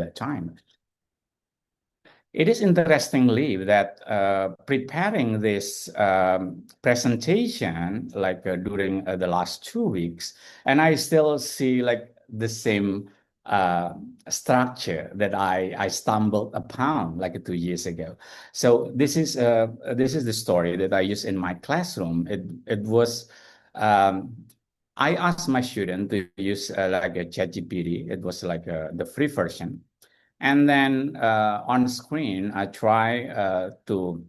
that time. It is interestingly that preparing this presentation, like during the last 2 weeks, and I still see like the same structure that I stumbled upon like 2 years ago. So this is the story that I use in my classroom. It was. I asked my student to use like a ChatGPT. It was like the free version, and then on screen, I try to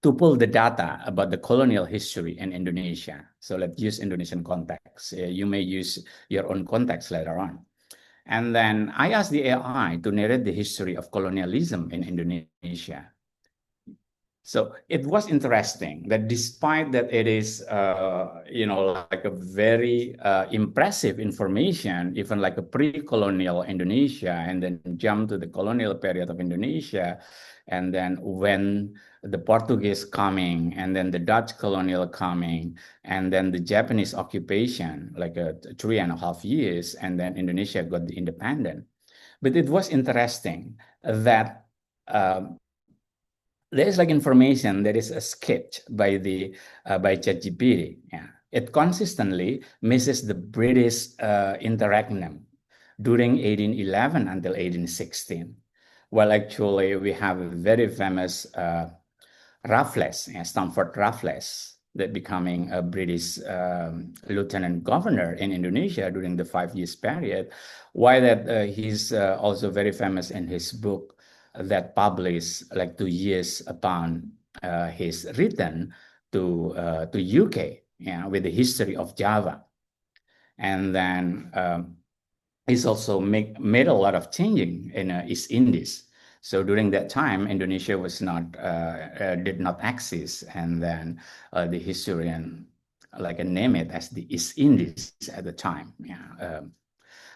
pull the data about the colonial history in Indonesia. So let's use Indonesian context. You may use your own context later on. And then I asked the AI to narrate the history of colonialism in Indonesia. So it was interesting that despite that it is, like a very impressive information, even like a pre-colonial Indonesia, and then jump to the colonial period of Indonesia, and then when the Portuguese coming, and then the Dutch colonial coming, and then the Japanese occupation, like 3.5 years, and then Indonesia got the independent. But it was interesting that there is like information that is skipped by the by ChatGPT. Yeah, it consistently misses the British interregnum during 1811 until 1816. Well, actually, we have a very famous Raffles, Stamford Raffles, that becoming a British lieutenant governor in Indonesia during the 5 years period. Why that he's also very famous in his book that published like 2 years upon his return to UK, with the history of Java, and then he's also made a lot of changing in East Indies. So during that time, Indonesia was not did not exist, and then the historian like name it as the East Indies at the time.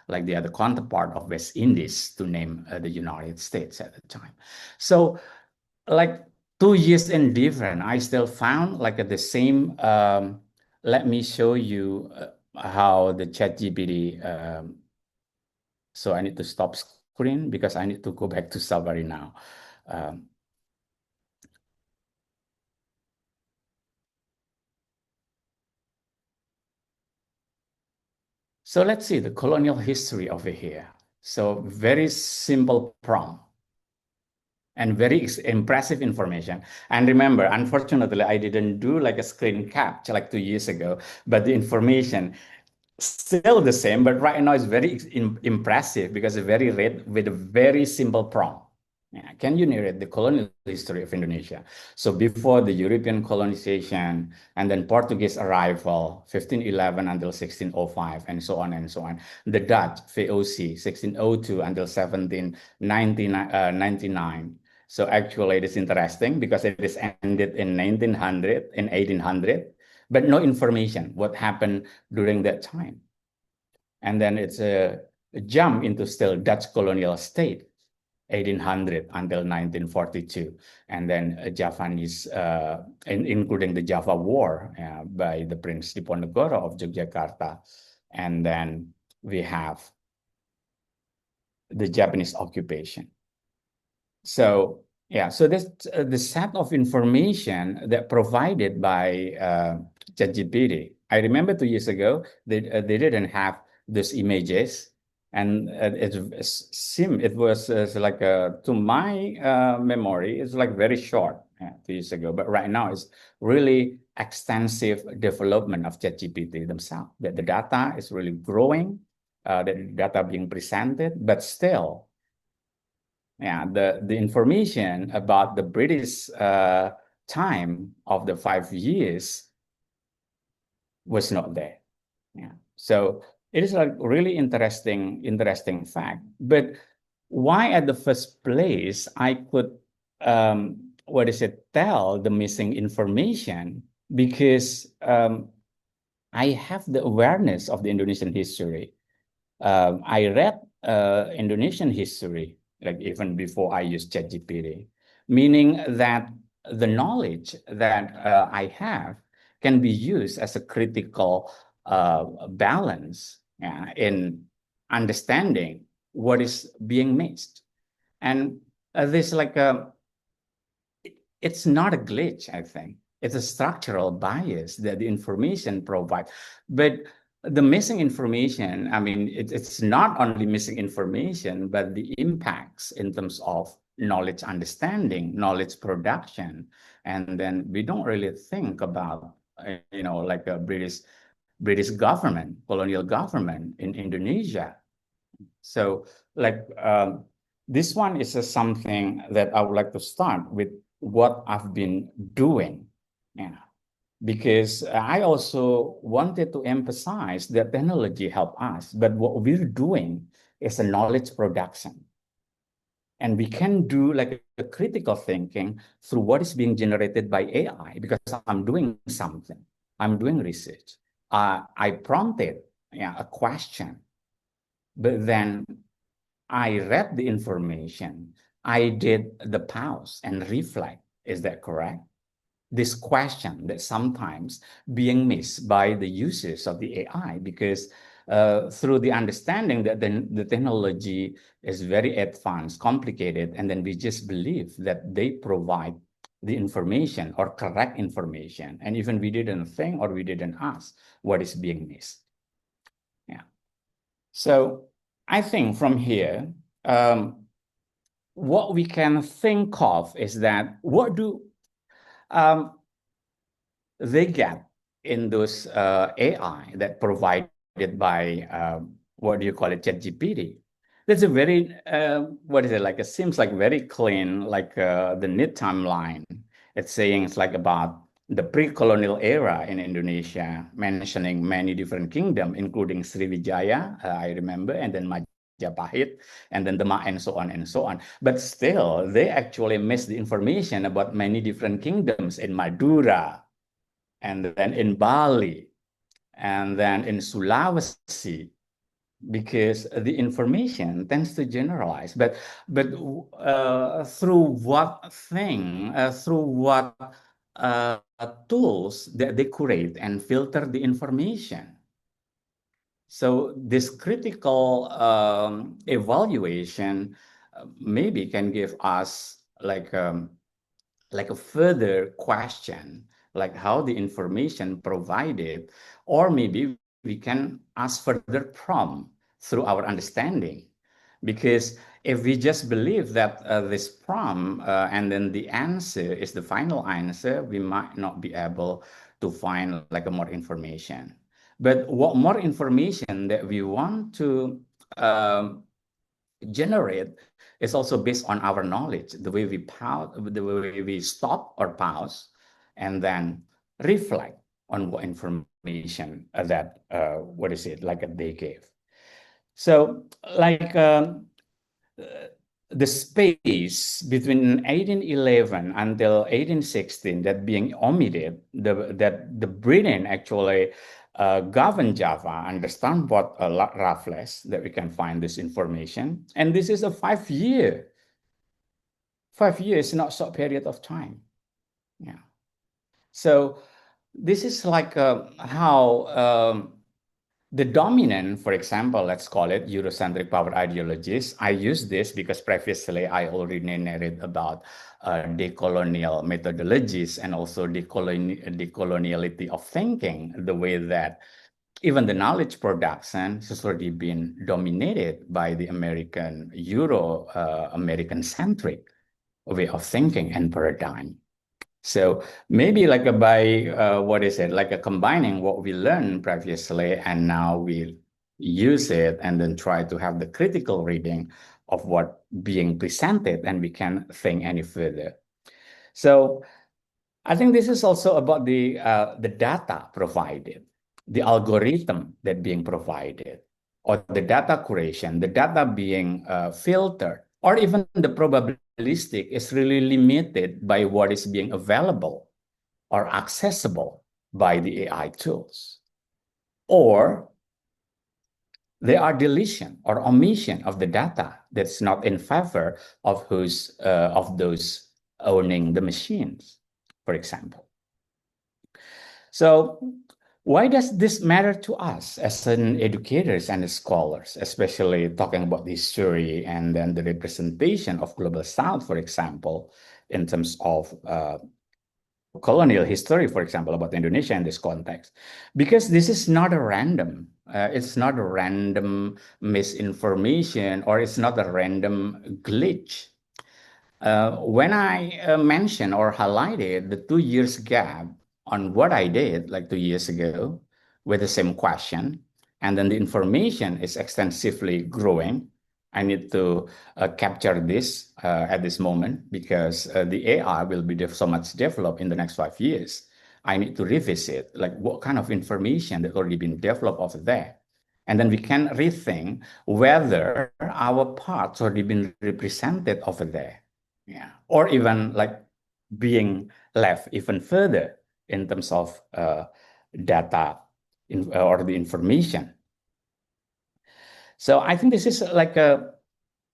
Like the other counterpart of West Indies to name the United States at the time. So like 2 years in different, I still found like the same. Let me show you how the ChatGPT. So I need to stop screen because I need to go back to Sabari now. Um, so let's see the colonial history over here. So very simple prompt and very impressive information. And remember, unfortunately, I didn't do like a screen capture like 2 years ago, but the information still the same, but right now it's very impressive because it's very read with a very simple prompt. Yeah. Can you narrate the colonial history of Indonesia? So before the European colonization and then Portuguese arrival, 1511 until 1605, and so on and so on. The Dutch, VOC, 1602 until 1799. So actually it is interesting because it is ended in 1900, in 1800, but no information what happened during that time. And then it's a jump into still Dutch colonial state, 1800 until 1942, and then Javanese, including the Java War by the Prince Diponegoro of Yogyakarta, and then we have the Japanese occupation. So yeah, so this the set of information that provided by ChatGPT. I remember 2 years ago they didn't have these images, and it was like to my memory, it's like very short 2 years ago. But right now it's really extensive development of ChatGPT themselves. That the data is really growing, the data being presented, but still the information about the British time of the 5 years was not there. Yeah. So it is a really interesting fact. But why at the first place I could tell the missing information? Because I have the awareness of the Indonesian history. I read Indonesian history, like even before I used ChatGPT, meaning that the knowledge that I have can be used as a critical balance in understanding what is being missed. And there's like it's not a glitch, I think. It's a structural bias that the information provides. But the missing information, I mean, it's not only missing information, but the impacts in terms of knowledge understanding, knowledge production. And then we don't really think about, like a British government, colonial government in Indonesia. So like this one is something that I would like to start with what I've been doing. Yeah. Because I also wanted to emphasize that technology help us, but what we're doing is a knowledge production. And we can do like a critical thinking through what is being generated by AI because I'm doing something. I'm doing research. I prompted a question, but then I read the information. I did the pause and reflect. Is that correct? This question that sometimes being missed by the users of the AI because through the understanding that the technology is very advanced, complicated, and then we just believe that they provide the information or correct information. And even we didn't think or we didn't ask what is being missed. Yeah. So I think from here, what we can think of is that what do they get in those AI that provided by what do you call it, ChatGPT? That's a very what is it like? It seems like very clean, like the neat timeline. It's saying it's like about the pre-colonial era in Indonesia, mentioning many different kingdoms, including Sriwijaya, I remember, and then Majapahit, and then Demak, and so on and so on. But still, they actually missed the information about many different kingdoms in Madura, and then in Bali, and then in Sulawesi, because the information tends to generalize. But through what thing, through what tools that they curate and filter the information. So this critical evaluation maybe can give us like a further question, like how the information provided, or maybe we can ask further prompt through our understanding. Because if we just believe that this prompt and then the answer is the final answer, we might not be able to find like a more information. But what more information that we want to generate is also based on our knowledge, the way we pause, the way we stop or pause, and then reflect on what information that what is it like they gave. So like the space between 1811 until 1816 that being omitted, that the Britain actually governed Java, understand what Raffles, that we can find this information. And this is a 5 year. 5 years, not short period of time. Yeah. So this is like how the dominant, for example, let's call it Eurocentric power ideologies. I use this because previously I already narrated about decolonial methodologies and also decoloniality of thinking, the way that even the knowledge production has already been dominated by the American American centric way of thinking and paradigm. So maybe like by what is it, like a combining what we learned previously and now we use it and then try to have the critical reading of what being presented, and we can think any further. So I think this is also about the data provided, the algorithm that being provided, or the data curation, the data being filtered, or even the probabilistic is really limited by what is being available or accessible by the AI tools. Or there are deletion or omission of the data that's not in favor of those owning the machines, for example. So Why does this matter to us as an educators and scholars, especially talking about the history and then the representation of Global South, for example, in terms of colonial history, for example, about Indonesia in this context? Because this is not a random, it's not a random misinformation, or it's not a random glitch. When I mentioned or highlighted the 2 years gap on what I did like 2 years ago with the same question, and then the information is extensively growing, I need to capture this at this moment because the AI will be so much developed in the next 5 years. I need to revisit like what kind of information that already been developed over there. And then we can rethink whether our parts already been represented over there, yeah, or even like being left even further in terms of data or the information. So I think this is like the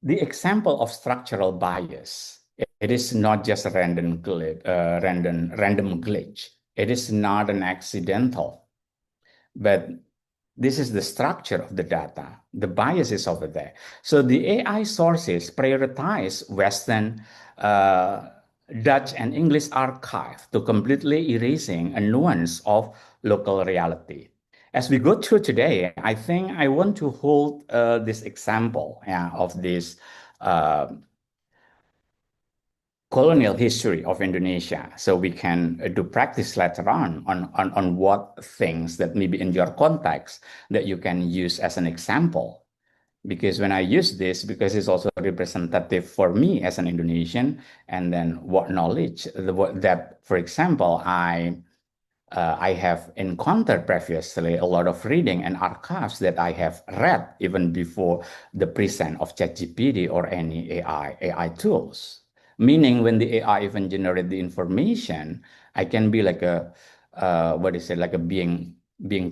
example of structural bias. It is not just a random glitch. It is not an accidental, but this is the structure of the data. The bias is over there. So the AI sources prioritize Western, Dutch, and English archive to completely erasing a nuance of local reality. As we go through today, I think I want to hold this example, yeah, of this uh, colonial history of Indonesia, so we can do practice later on what things that maybe in your context that you can use as an example. Because when I use this, because it's also representative for me as an Indonesian, and then what knowledge that, for example, I have encountered previously a lot of reading and archives that I have read even before the presence of ChatGPT or any AI tools. Meaning, when the AI even generate the information, I can be like a what is it, like a being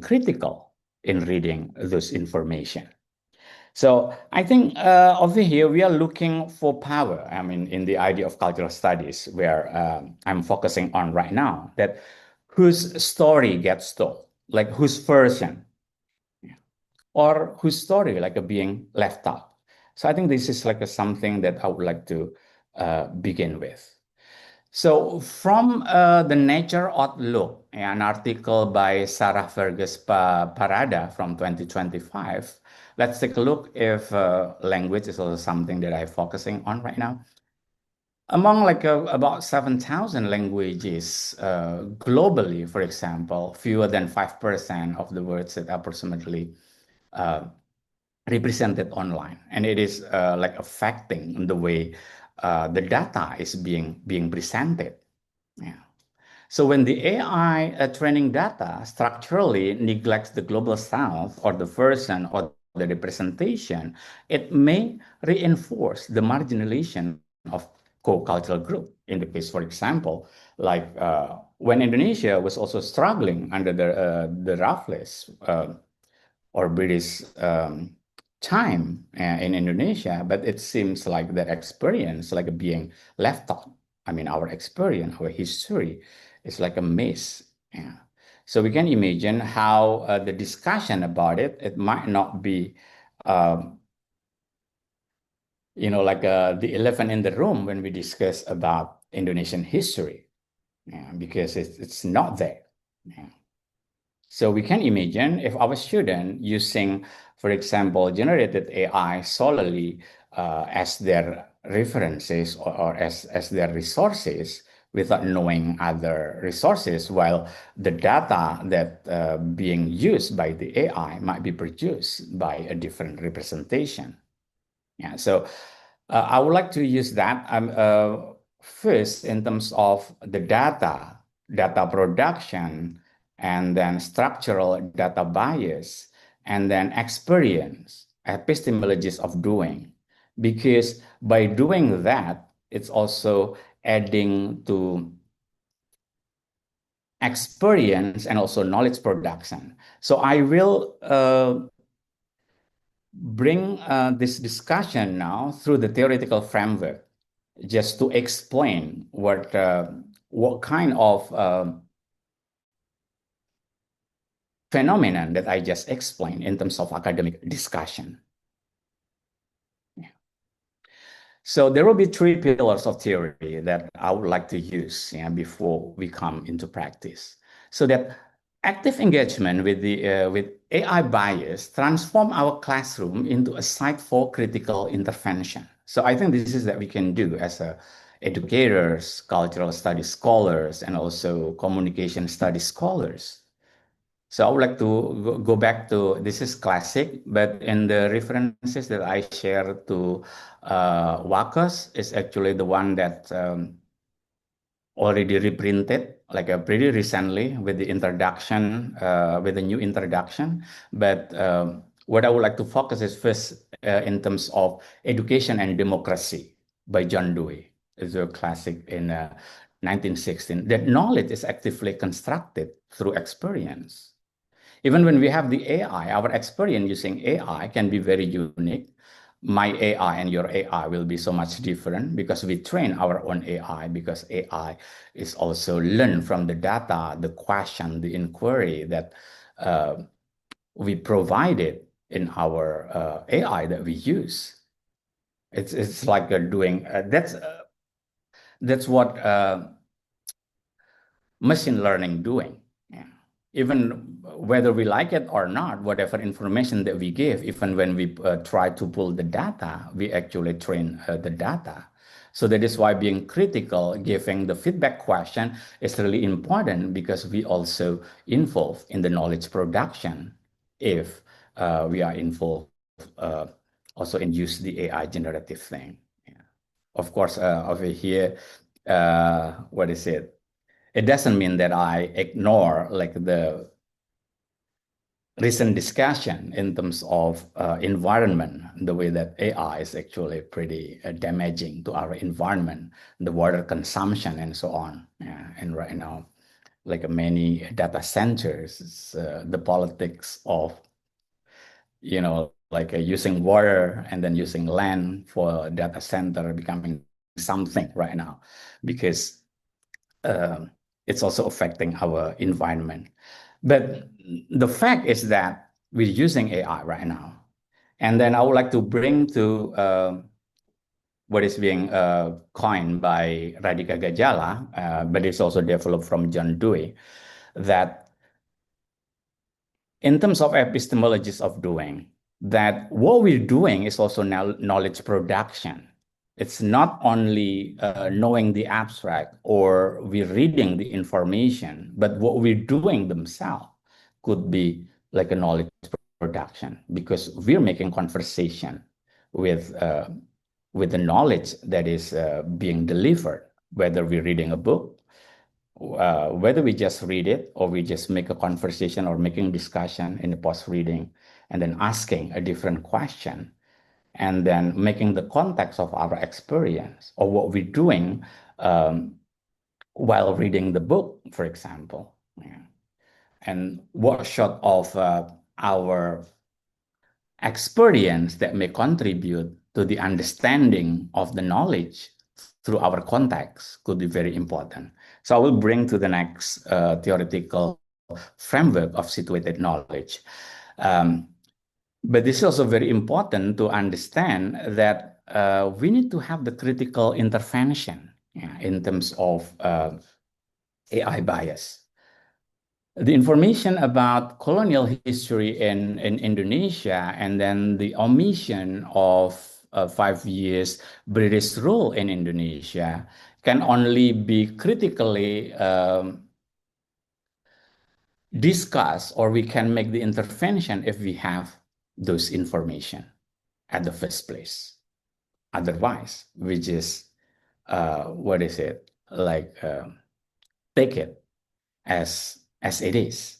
critical in reading those information. So I think over here we are looking for power. I mean, in the idea of cultural studies, where I'm focusing on right now, that whose story gets told, like whose version, or whose story like a being left out. So I think this is like a something that I would like to begin with. So from the Nature Outlook, an article by Sarah Fergus Parada from 2025, let's take a look if language is also something that I'm focusing on right now. Among like about 7,000 languages globally, for example, fewer than 5% of the words that approximately uh, represented online, and it is like affecting the way the data is being presented. Yeah. So when the AI training data structurally neglects the global south or the version or the representation, it may reinforce the marginalization of co-cultural group. In the case, for example, like when Indonesia was also struggling under the Raffles or British time in Indonesia, but it seems like that experience, like being left out. I mean, our experience, our history, is like a mess. Yeah. So we can imagine how the discussion about it might not be, um, like the elephant in the room when we discuss about Indonesian history, yeah, because it's not there. Yeah. So we can imagine if our student using, for example, generated AI solely as their references or as their resources without knowing other resources, while the data that being used by the AI might be produced by a different representation. Yeah, so I would like to use that first in terms of the data production, and then structural data bias, and then experience, epistemologies of doing. Because by doing that, it's also adding to experience and also knowledge production. So I will bring this discussion now through the theoretical framework, just to explain what kind of phenomenon that I just explained in terms of academic discussion. So there will be three pillars of theory that I would like to use, before we come into practice. So that active engagement with with AI bias transform our classroom into a site for critical intervention. So I think this is that we can do as educators, cultural studies scholars, and also communication studies scholars. So I would like to go back to, this is classic, but in the references that I share to WACOS is actually the one that already reprinted like pretty recently with the introduction, with the new introduction. But what I would like to focus is first in terms of Education and Democracy by John Dewey. It's a classic in 1916, that knowledge is actively constructed through experience. Even when we have the AI, our experience using AI can be very unique. My AI and your AI will be so much different because we train our own AI, because AI is also learned from the data, the question, the inquiry that we provided in our AI that we use. It's like doing that's what machine learning doing. Yeah. Even whether we like it or not, whatever information that we give, even when we try to pull the data, we actually train the data. So that is why being critical, giving the feedback question is really important, because we also involved in the knowledge production if we are involved also in use the AI generative thing. Yeah. Of course, over here, what is it? It doesn't mean that I ignore like the recent discussion in terms of environment, the way that AI is actually pretty damaging to our environment, the water consumption and so on. Yeah. And right now, like many data centers, the politics of, like using water and then using land for data center becoming something right now, because um, it's also affecting our environment. But the fact is that we're using AI right now. And then I would like to bring to what is being coined by Radhika Gajala, but it's also developed from John Dewey, that in terms of epistemologies of doing, that what we're doing is also knowledge production. It's not only knowing the abstract or we're reading the information, but what we're doing themselves could be like a knowledge production, because we're making conversation with the knowledge that is being delivered, whether we're reading a book, whether we just read it or we just make a conversation or making discussion in the post reading, and then asking a different question, and then making the context of our experience or what we're doing while reading the book, for example. Yeah. And what sort of our experience that may contribute to the understanding of the knowledge through our context could be very important. So I will bring to the next theoretical framework of situated knowledge. But this is also very important to understand that we need to have the critical intervention, in terms of AI bias. The information about colonial history in Indonesia, and then the omission of 5 years British rule in Indonesia, can only be critically discussed, or we can make the intervention if we have those information at the first place. Otherwise, we just, what is it, like take it as it is.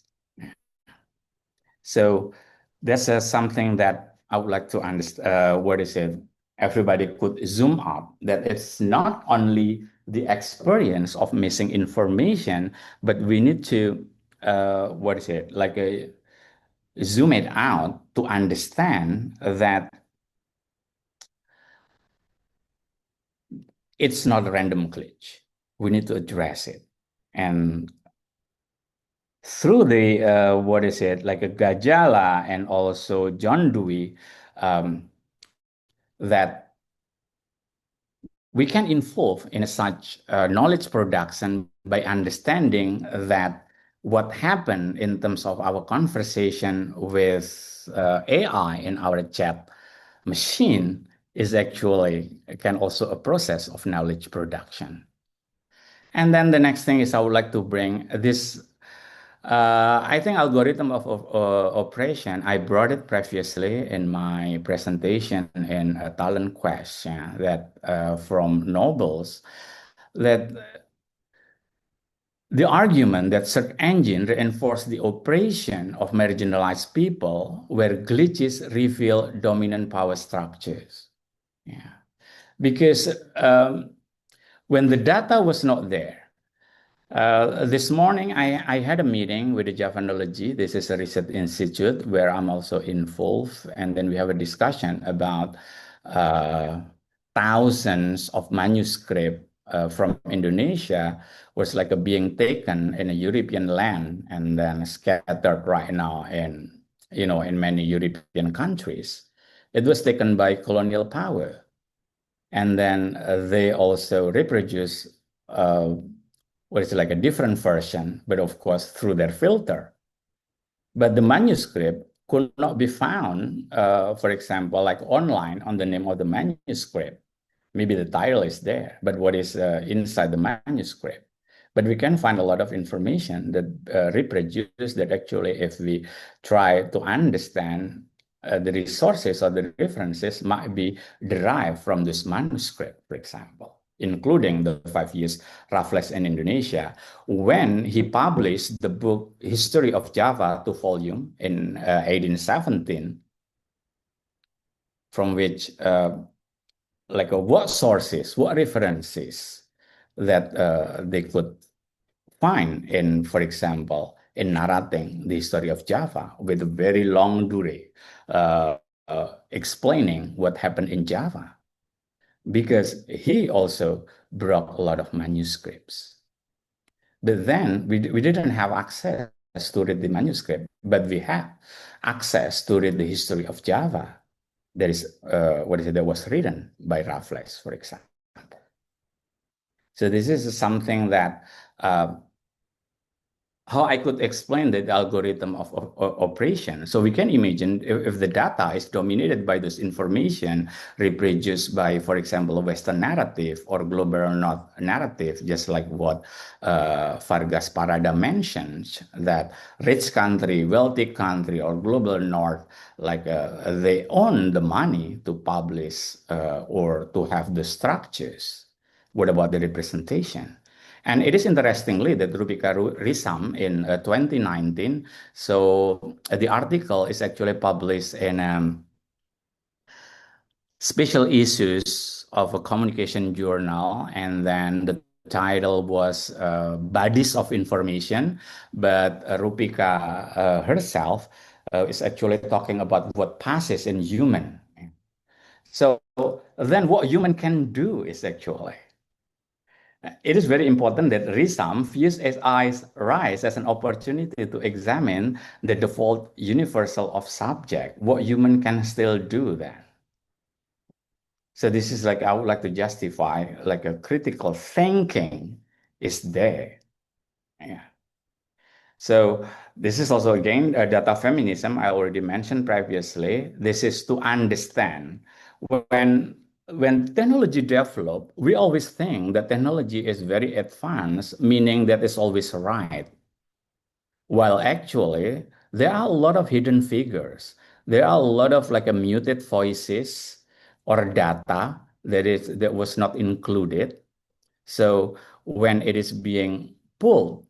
So that's something that I would like to understand. What is it? Everybody could zoom up that it's not only the experience of missing information, but we need to, what is it, like zoom it out to understand that it's not a random glitch. We need to address it. And through the what is it, like a Gajala and also John Dewey, that we can involve in such knowledge production by understanding that what happened in terms of our conversation with AI in our chat machine is actually can also a process of knowledge production. And then the next thing is I would like to bring this. I think algorithm of operation. I brought it previously in my presentation in a talent quest, yeah, that from Nobles, that the argument that search engine reinforce the operation of marginalized people where glitches reveal dominant power structures. Yeah, because when the data was not there, this morning, I had a meeting with the Javanology. This is a research institute where I'm also involved. And then we have a discussion about uh, thousands of manuscript from Indonesia was like a being taken in a European land and then scattered right now in, in many European countries. It was taken by colonial power. And then they also reproduce what is like a different version, but of course through their filter. But the manuscript could not be found, for example, like online on the name of the manuscript. Maybe the title is there, but what is inside the manuscript? But we can find a lot of information that reproduce that actually, if we try to understand the resources or the references might be derived from this manuscript, for example, including the 5 years Raffles in Indonesia, when he published the book History of Java, 2 volume in 1817, from which like what sources, what references that they could find in, for example, in narrating the history of Java with a very long durée, explaining what happened in Java, because he also brought a lot of manuscripts. But then we didn't have access to read the manuscript, but we have access to read the history of Java. There is what is it that was written by Raffles, for example. So this is something that how I could explain the algorithm of operation. So we can imagine if the data is dominated by this information reproduced by, for example, a Western narrative or global North narrative, just like what Vargas Parada mentions, that rich country, wealthy country, or global North, like they own the money to publish or to have the structures. What about the representation? And it is interestingly that Rupika Risam in 2019, so the article is actually published in special issues of a communication journal, and then the title was Bodies of Information, but Rupika herself is actually talking about what passes in human. So then what human can do is actually it is very important that Risam views SI's rise as an opportunity to examine the default universal of subject, what human can still do then. So this is like, I would like to justify like a critical thinking is there. Yeah. So this is also again data feminism I already mentioned previously. This is to understand when technology develop, we always think that technology is very advanced, meaning that it's always right. While actually there are a lot of hidden figures. There are a lot of like a muted voices or data that was not included. So when it is being pulled,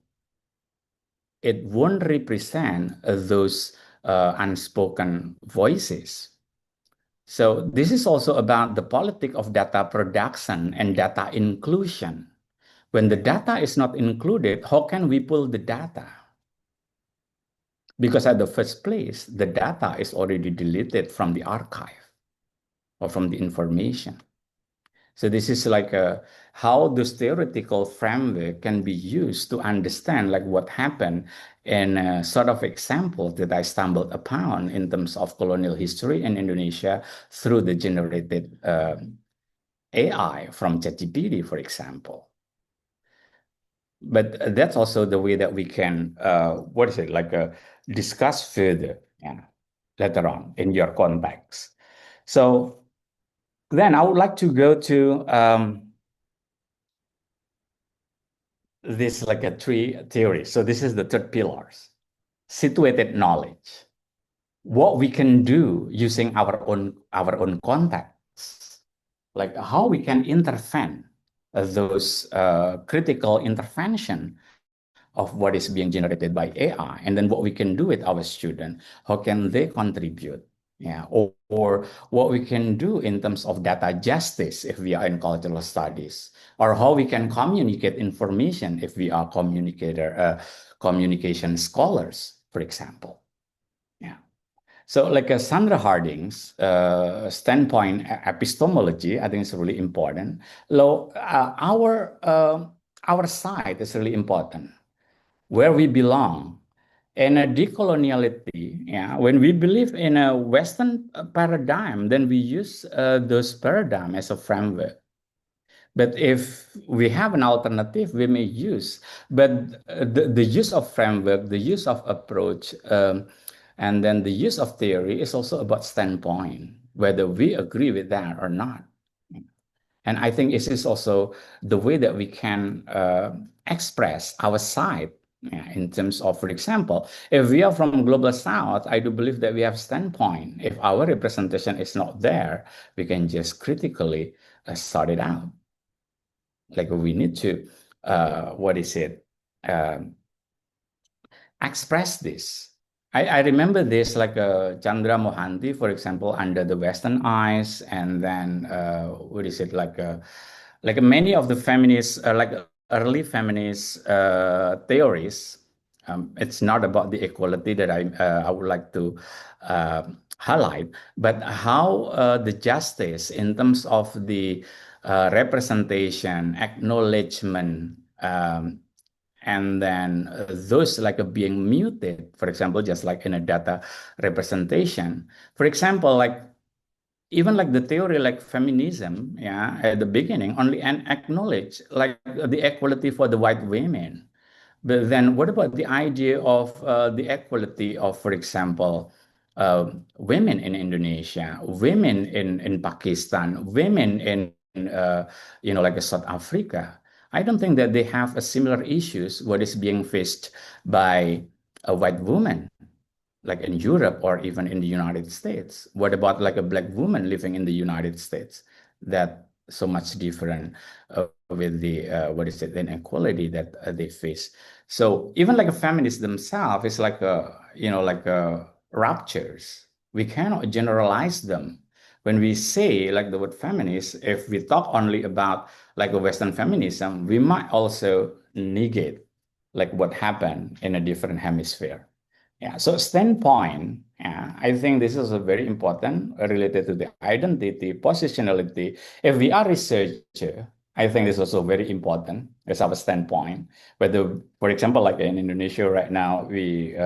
it won't represent those unspoken voices. So this is also about the politics of data production and data inclusion. When the data is not included, how can we pull the data? Because at the first place, the data is already deleted from the archive or from the information. So this is like how this theoretical framework can be used to understand like what happened in a sort of example that I stumbled upon in terms of colonial history in Indonesia through the generated AI from ChatGPT, for example. But that's also the way that we can, what is it, like discuss further, yeah, later on in your context. So then I would like to go to this like a three theory. So this is the third pillars, situated knowledge. What we can do using our own context, like how we can intervene those critical intervention of what is being generated by AI, and then what we can do with our student, how can they contribute? Yeah, or what we can do in terms of data justice if we are in cultural studies, or how we can communicate information if we are communication scholars, for example. Yeah. So, like Sandra Harding's standpoint, epistemology, I think is really important. Our side is really important, where we belong. And a decoloniality, yeah, when we believe in a Western paradigm, then we use those paradigm as a framework. But if we have an alternative, we may use. But the use of framework, the use of approach, and then the use of theory is also about standpoint, whether we agree with that or not. And I think this is also the way that we can express our side, yeah, in terms of, for example, if we are from Global South, I do believe that we have standpoint. If our representation is not there, we can just critically sort it out. Like we need to, what is it, express this. I remember this like Chandra Mohanty, for example, under the Western eyes, and then what is it like many of the feminists, like early feminist theories. It's not about the equality that I would like to highlight, but how the justice in terms of the representation, acknowledgement. And then those like being muted, for example, just like in a data representation. For example, like even like the theory like feminism, yeah, at the beginning only and acknowledge like the equality for the white women. But then what about the idea of the equality of, for example, women in Indonesia, women in Pakistan, women in like South Africa? I don't think that they have a similar issues what is being faced by a white woman like in Europe or even in the United States? What about like a black woman living in the United States? That so much different with the what is it, the inequality that they face. So even like a feminist themselves is like a like a ruptures. We cannot generalize them. When we say like the word feminist, if we talk only about like a Western feminism, we might also negate like what happened in a different hemisphere. Yeah, so standpoint, yeah, I think this is a very important related to the identity, positionality. If we are researcher, I think this is also very important as our standpoint. Whether, for example, like in Indonesia right now, we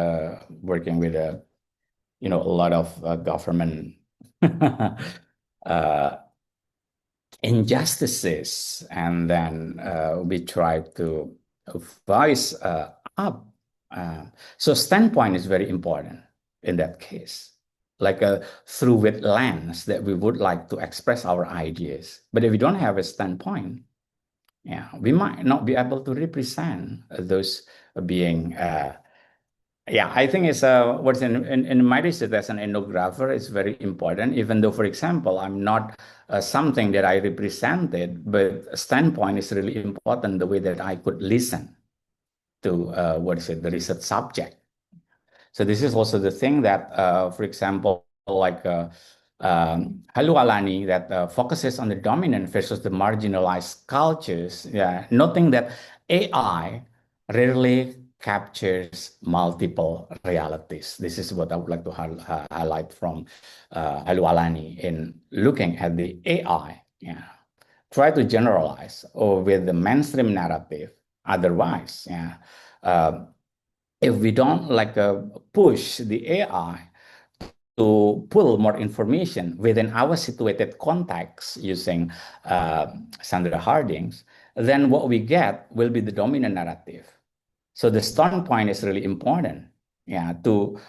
working with a lot of government uh, injustices, and then we try to voice up. So standpoint is very important in that case, like a through with lens that we would like to express our ideas. But if we don't have a standpoint, yeah, we might not be able to represent those being yeah, I think it's what's in my research as an ethnographer is very important. Even though, for example, I'm not something that I represented, but standpoint is really important. The way that I could listen to what is it, the research subject. So this is also the thing that, for example, like Halu Alani that focuses on the dominant versus the marginalized cultures. Yeah, noting that AI rarely captures multiple realities. This is what I would like to highlight from Halu Alani in looking at the AI. Yeah. try to generalize or with the mainstream narrative. Otherwise, yeah, uh, if we don't like push the AI to pull more information within our situated context using Sandra Harding's, then what we get will be the dominant narrative. So the starting point is really important, yeah, to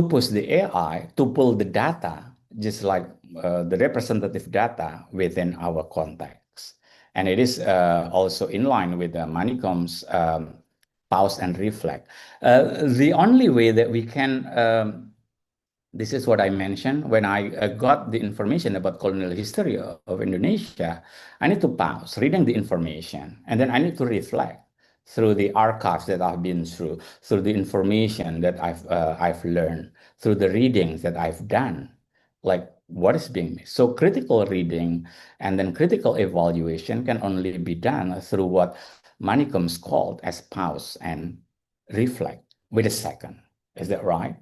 push the AI to pull the data, just like the representative data within our context. And it is also in line with Manicom's pause and reflect. The only way that we can this is what I mentioned when I got the information about colonial history of Indonesia. I need to pause reading the information, and then I need to reflect through the archives that I've been through the information that I've learned, through the readings that I've done, like what is being missed. So critical reading and then critical evaluation can only be done through what Manicom's called as pause and reflect with a second. Is that right?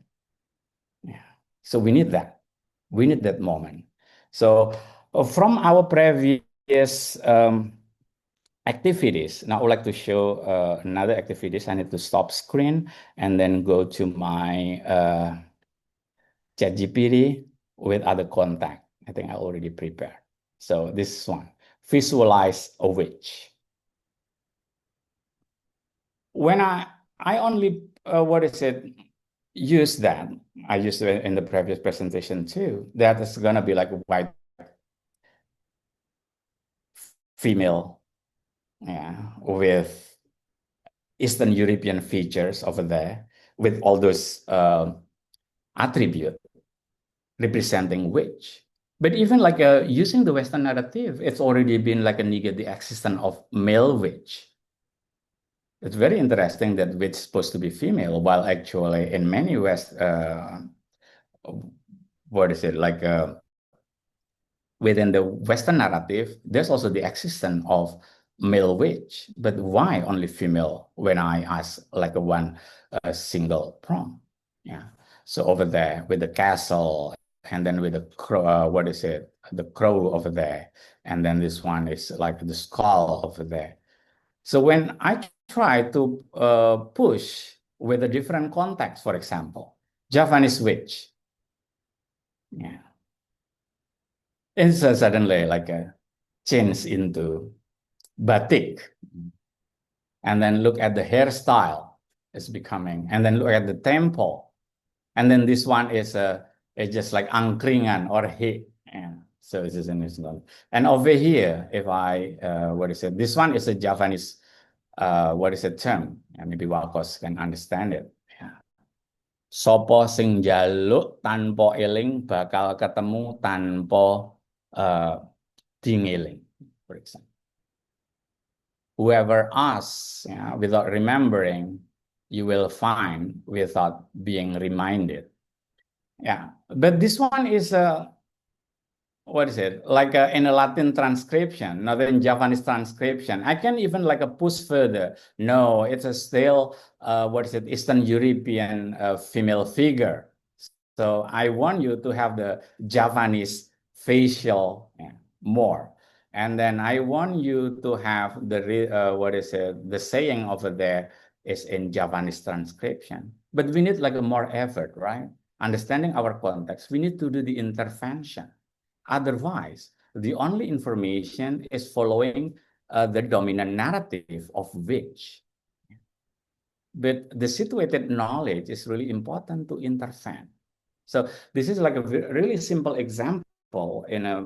Yeah. So we need that. We need that moment. So from our previous activities, now I would like to show another activities. I need to stop screen and then go to my ChatGPT with other contact. I think I already prepared. So this one, visualize a witch. When I only what is it? Use that. I used it in the previous presentation too. That is gonna be like a white female, yeah, with Eastern European features over there, with all those attributes representing witch. But even like using the Western narrative, it's already been like a negate the existence of male witch. It's very interesting that witch is supposed to be female, while actually in many what is it like within the Western narrative, there's also the existence of male witch, but why only female when I ask like a single prompt? Yeah. So over there with the castle, and then with the crow, what is it? The crow over there, and then this one is like the skull over there. So when I try to push with a different context, for example, Japanese witch, yeah, it's suddenly like a change into batik, and then look at the hairstyle is becoming, and then look at the tempo, and then this one is it's just like angkringan or he. Yeah. So this is in this one. And over here, if I what is it? This one is a Japanese what is a term? Yeah, maybe Wakos can understand it. Yeah. Sopo sing jaluk tanpa eling bakal ketemu tanpa dingeling, for example. Whoever asks, without remembering, you will find without being reminded. Yeah, but this one is what is it like in a Latin transcription, not in Japanese transcription. I can even like a push further. No, it's a still what is it, Eastern European female figure. So I want you to have the Japanese facial more. And then I want you to have the what is it, the saying over there is in Japanese transcription. But we need like a more effort, right? Understanding our context, we need to do the intervention. Otherwise, the only information is following the dominant narrative of which. But the situated knowledge is really important to intervene. So this is like a really simple example in a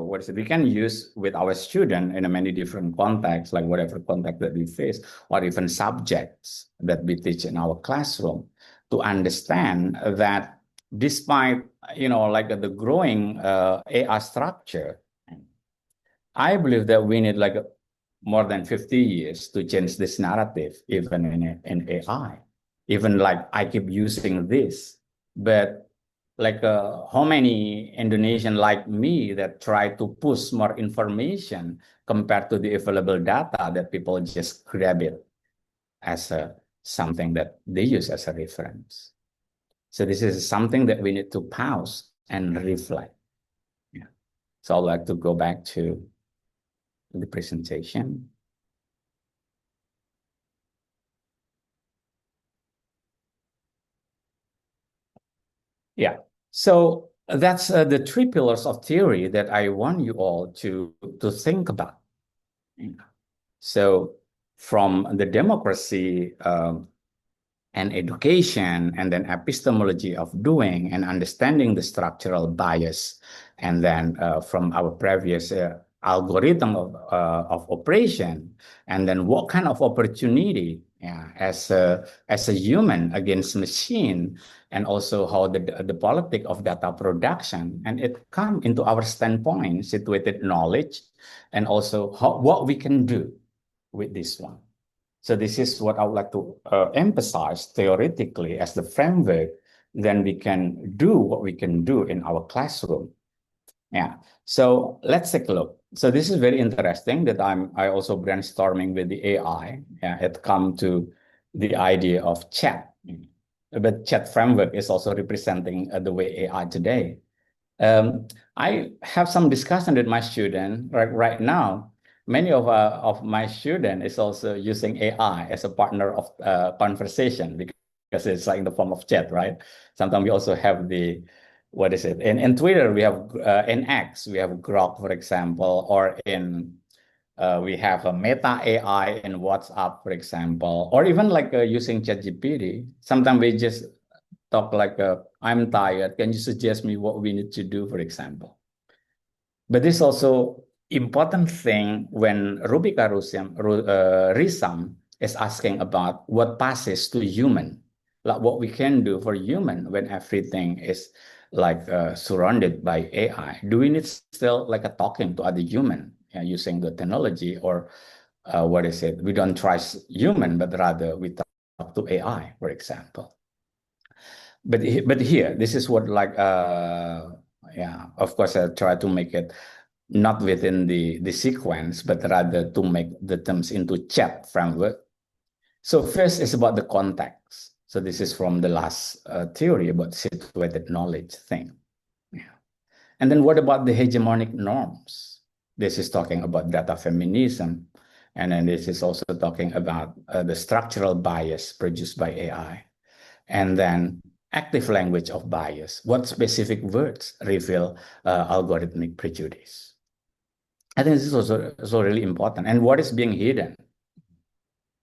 what is it? We can use with our student in a many different contexts, like whatever context that we face, or even subjects that we teach in our classroom, to understand that despite like the growing AI structure, I believe that we need like more than 50 years to change this narrative, even in AI. Even like I keep using this, but like how many Indonesian like me that try to push more information compared to the available data that people just grab it as something that they use as a reference. So this is something that we need to pause and reflect. Yeah. So I'd like to go back to the presentation. Yeah. So that's the three pillars of theory that I want you all to think about. So from the democracy and education, and then epistemology of doing and understanding the structural bias, and then from our previous algorithm of operation, and then what kind of opportunity, yeah, as a human against machine, and also how the politic of data production, and it come into our standpoint, situated knowledge, and also what we can do with this one. So this is what I would like to emphasize theoretically as the framework. Then we can do what we can do in our classroom. Yeah. So let's take a look. So this is very interesting that I also brainstorming with the AI. Yeah, it come to the idea of chat. But chat framework is also representing the way AI today. I have some discussion with my student right now. Many of my student is also using AI as a partner of conversation because it's like in the form of chat, right? Sometimes we also have the what is it? In Twitter we have in X we have Grok, for example, or in we have a Meta AI in WhatsApp, for example, or even like using ChatGPT. Sometimes we just talk like, I'm tired. Can you suggest me what we need to do, for example? But this also important thing when Rubika Risam is asking about what passes to human, like what we can do for human when everything is like surrounded by AI. Do we need still like a talking to other human, using the technology, or what is it? We don't trust human, but rather we talk to AI, for example. But here, this is what like yeah, of course I try to make it not within the sequence, but rather to make the terms into chat framework. So first is about the context. So this is from the last theory about situated knowledge thing. Yeah. And then what about the hegemonic norms? This is talking about data feminism. And then this is also talking about the structural bias produced by AI. And then active language of bias. What specific words reveal algorithmic prejudice? I think this is also really important. And what is being hidden?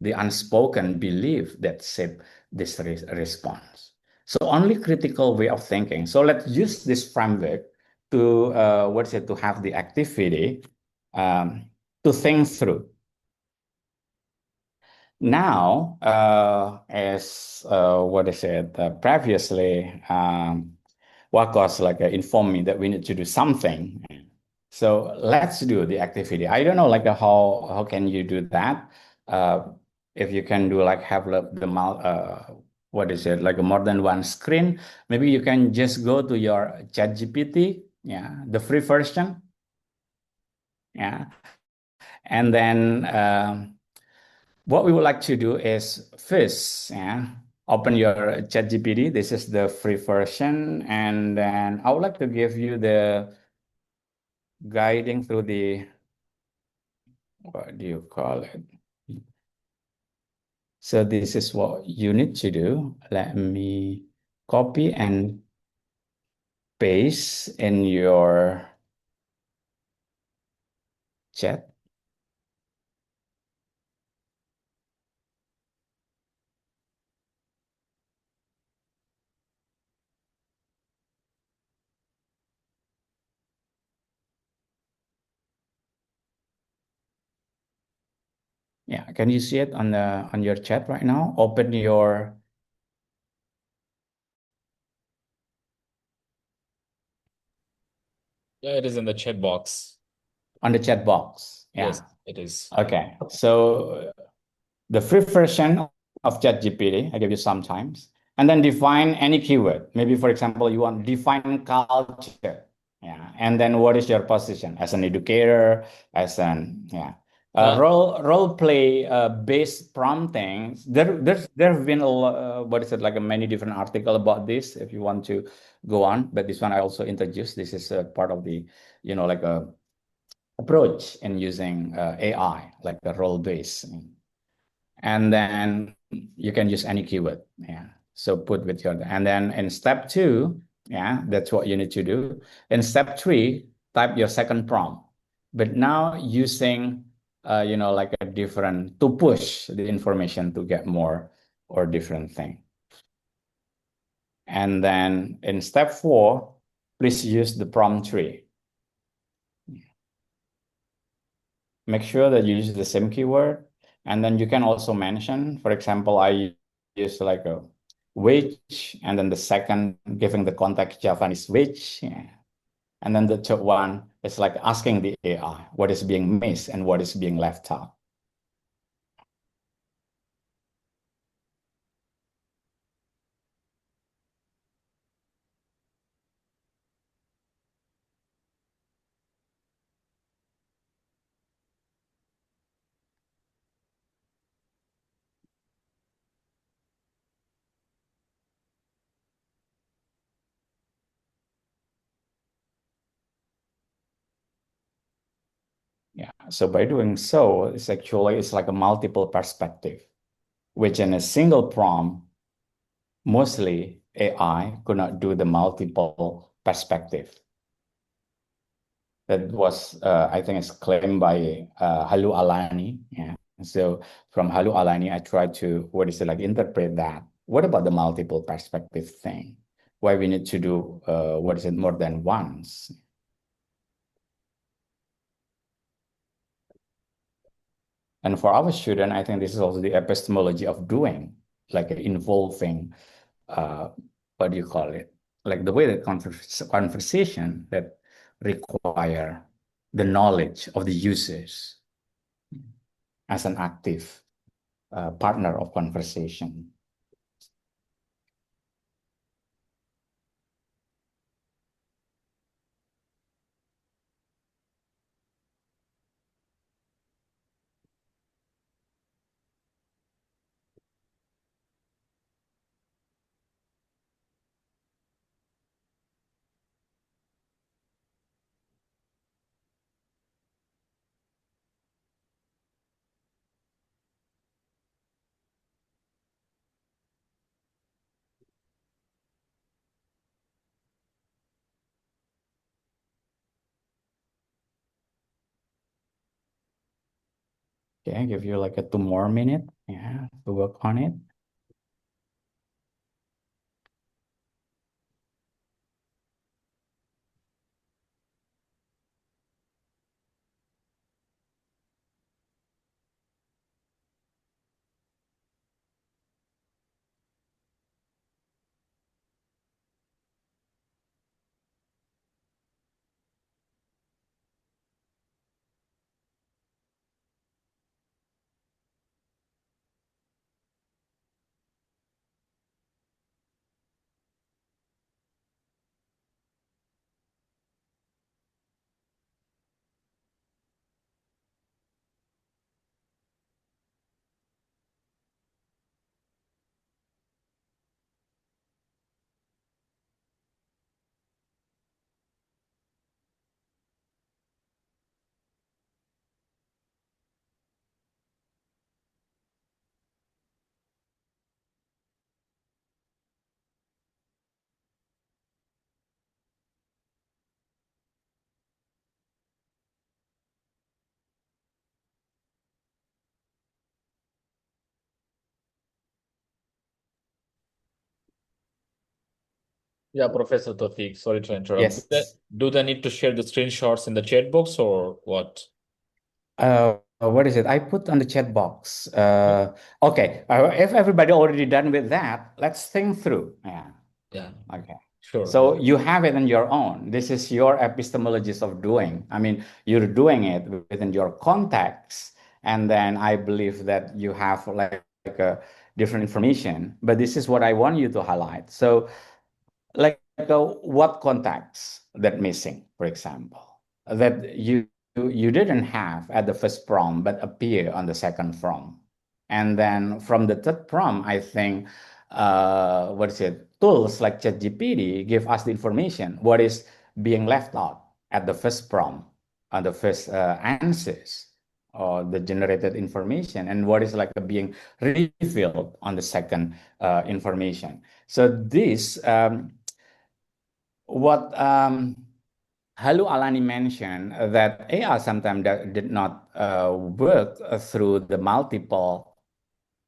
The unspoken belief that shape this response. So only critical way of thinking. So let's use this framework to what's it to have the activity to think through. Now, as what I said previously, Wakos like informed me that we need to do something. So let's do the activity. I don't know like how can you do that? Uh, if you can do like have what is it like more than one screen, maybe you can just go to your ChatGPT, yeah, the free version, yeah, and then. What we would like to do is first, yeah, open your ChatGPT. This is the free version. And then I would like to give you the guiding through the, what do you call it? So this is what you need to do. Let me copy and paste in your chat. Yeah, can you see it on your chat right now? Open your Yeah, it is in the chat box. on the chat box. Yeah. Yes, it is. Okay. So the free version of ChatGPT, I give you sometimes, and then define any keyword. Maybe, for example, you want define culture. Yeah. And then what is your position as an educator, as an, yeah. Role play based prompting. There have been what is it like a many different article about this. If you want to go on, but this one I also introduced. This is part of the like a approach in using AI, like the role base. And then you can use any keyword. Yeah. So put with your, and then in step two, yeah, that's what you need to do. In step three, type your second prompt. But now using, like a different, to push the information to get more or different thing. And then in step four, please use the prompt tree. Make sure that you use the same keyword. And then you can also mention, for example, I use like a which, and then the second giving the context Japanese which, yeah. And then the third one is like asking the AI what is being missed and what is being left out. Yeah. So by doing so, it's like a multiple perspective, which in a single prompt, mostly AI could not do the multiple perspective. That was, I think, it's claimed by Halu Alani. Yeah. So from Halu Alani, I tried to, what is it, like interpret that. What about the multiple perspective thing? Why we need to do, what is it, more than once? And for our student, I think this is also the epistemology of doing, like involving, uh, what do you call it? Like the way that conversation that require the knowledge of the users as an active partner of conversation. Okay, give you like a 2 more minute, yeah, to work on it. Yeah, Professor Taufiq, sorry to interrupt. Yes. Do they need to share the screenshots in the chat box or what? What is it? I put on the chat box. Okay. If everybody already done with that, let's think through. Yeah. Yeah, Okay. sure. So you have it on your own. This is your epistemologies of doing. I mean, you're doing it within your context. And then I believe that you have like a different information, but this is what I want you to highlight. So like what context that missing, for example, that you didn't have at the first prompt, but appear on the second prompt. And then from the third prompt, I think, what is it? Tools like ChatGPT give us the information, what is being left out at the first prompt. on the first answers or the generated information, and what is like being revealed on the second information. So this what Halu Alani mentioned, that AI sometimes did not work through the multiple,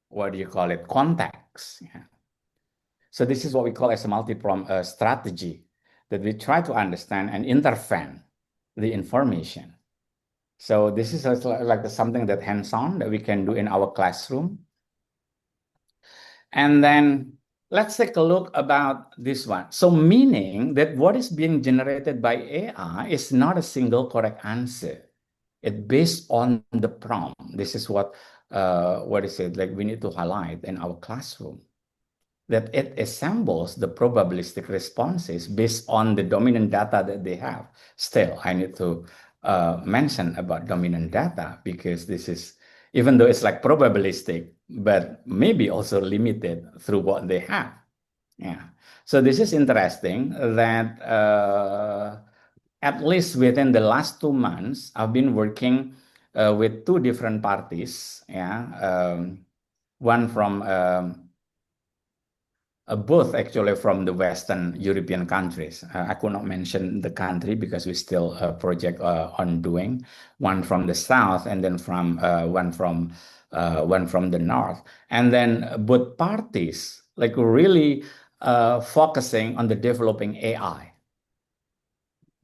what do you call it, contacts. Yeah. So this is what we call as a multi-pronged strategy, that we try to understand and intervene the information. So this is also like something that hands-on that we can do in our classroom. And then let's take a look about this one. So meaning that what is being generated by AI is not a single correct answer. It's based on the prompt. This is what is it, like we need to highlight in our classroom, that it assembles the probabilistic responses based on the dominant data that they have. Still, I need to mention about dominant data, because this is, even though it's like probabilistic, but maybe also limited through what they have. Yeah. So this is interesting that at least within the last 2 months, I've been working with two different parties. Yeah. One from both actually from the Western European countries. I could not mention the country because we still project ongoing. One from the south, and then from one from the north, and then both parties like really focusing on the developing AI.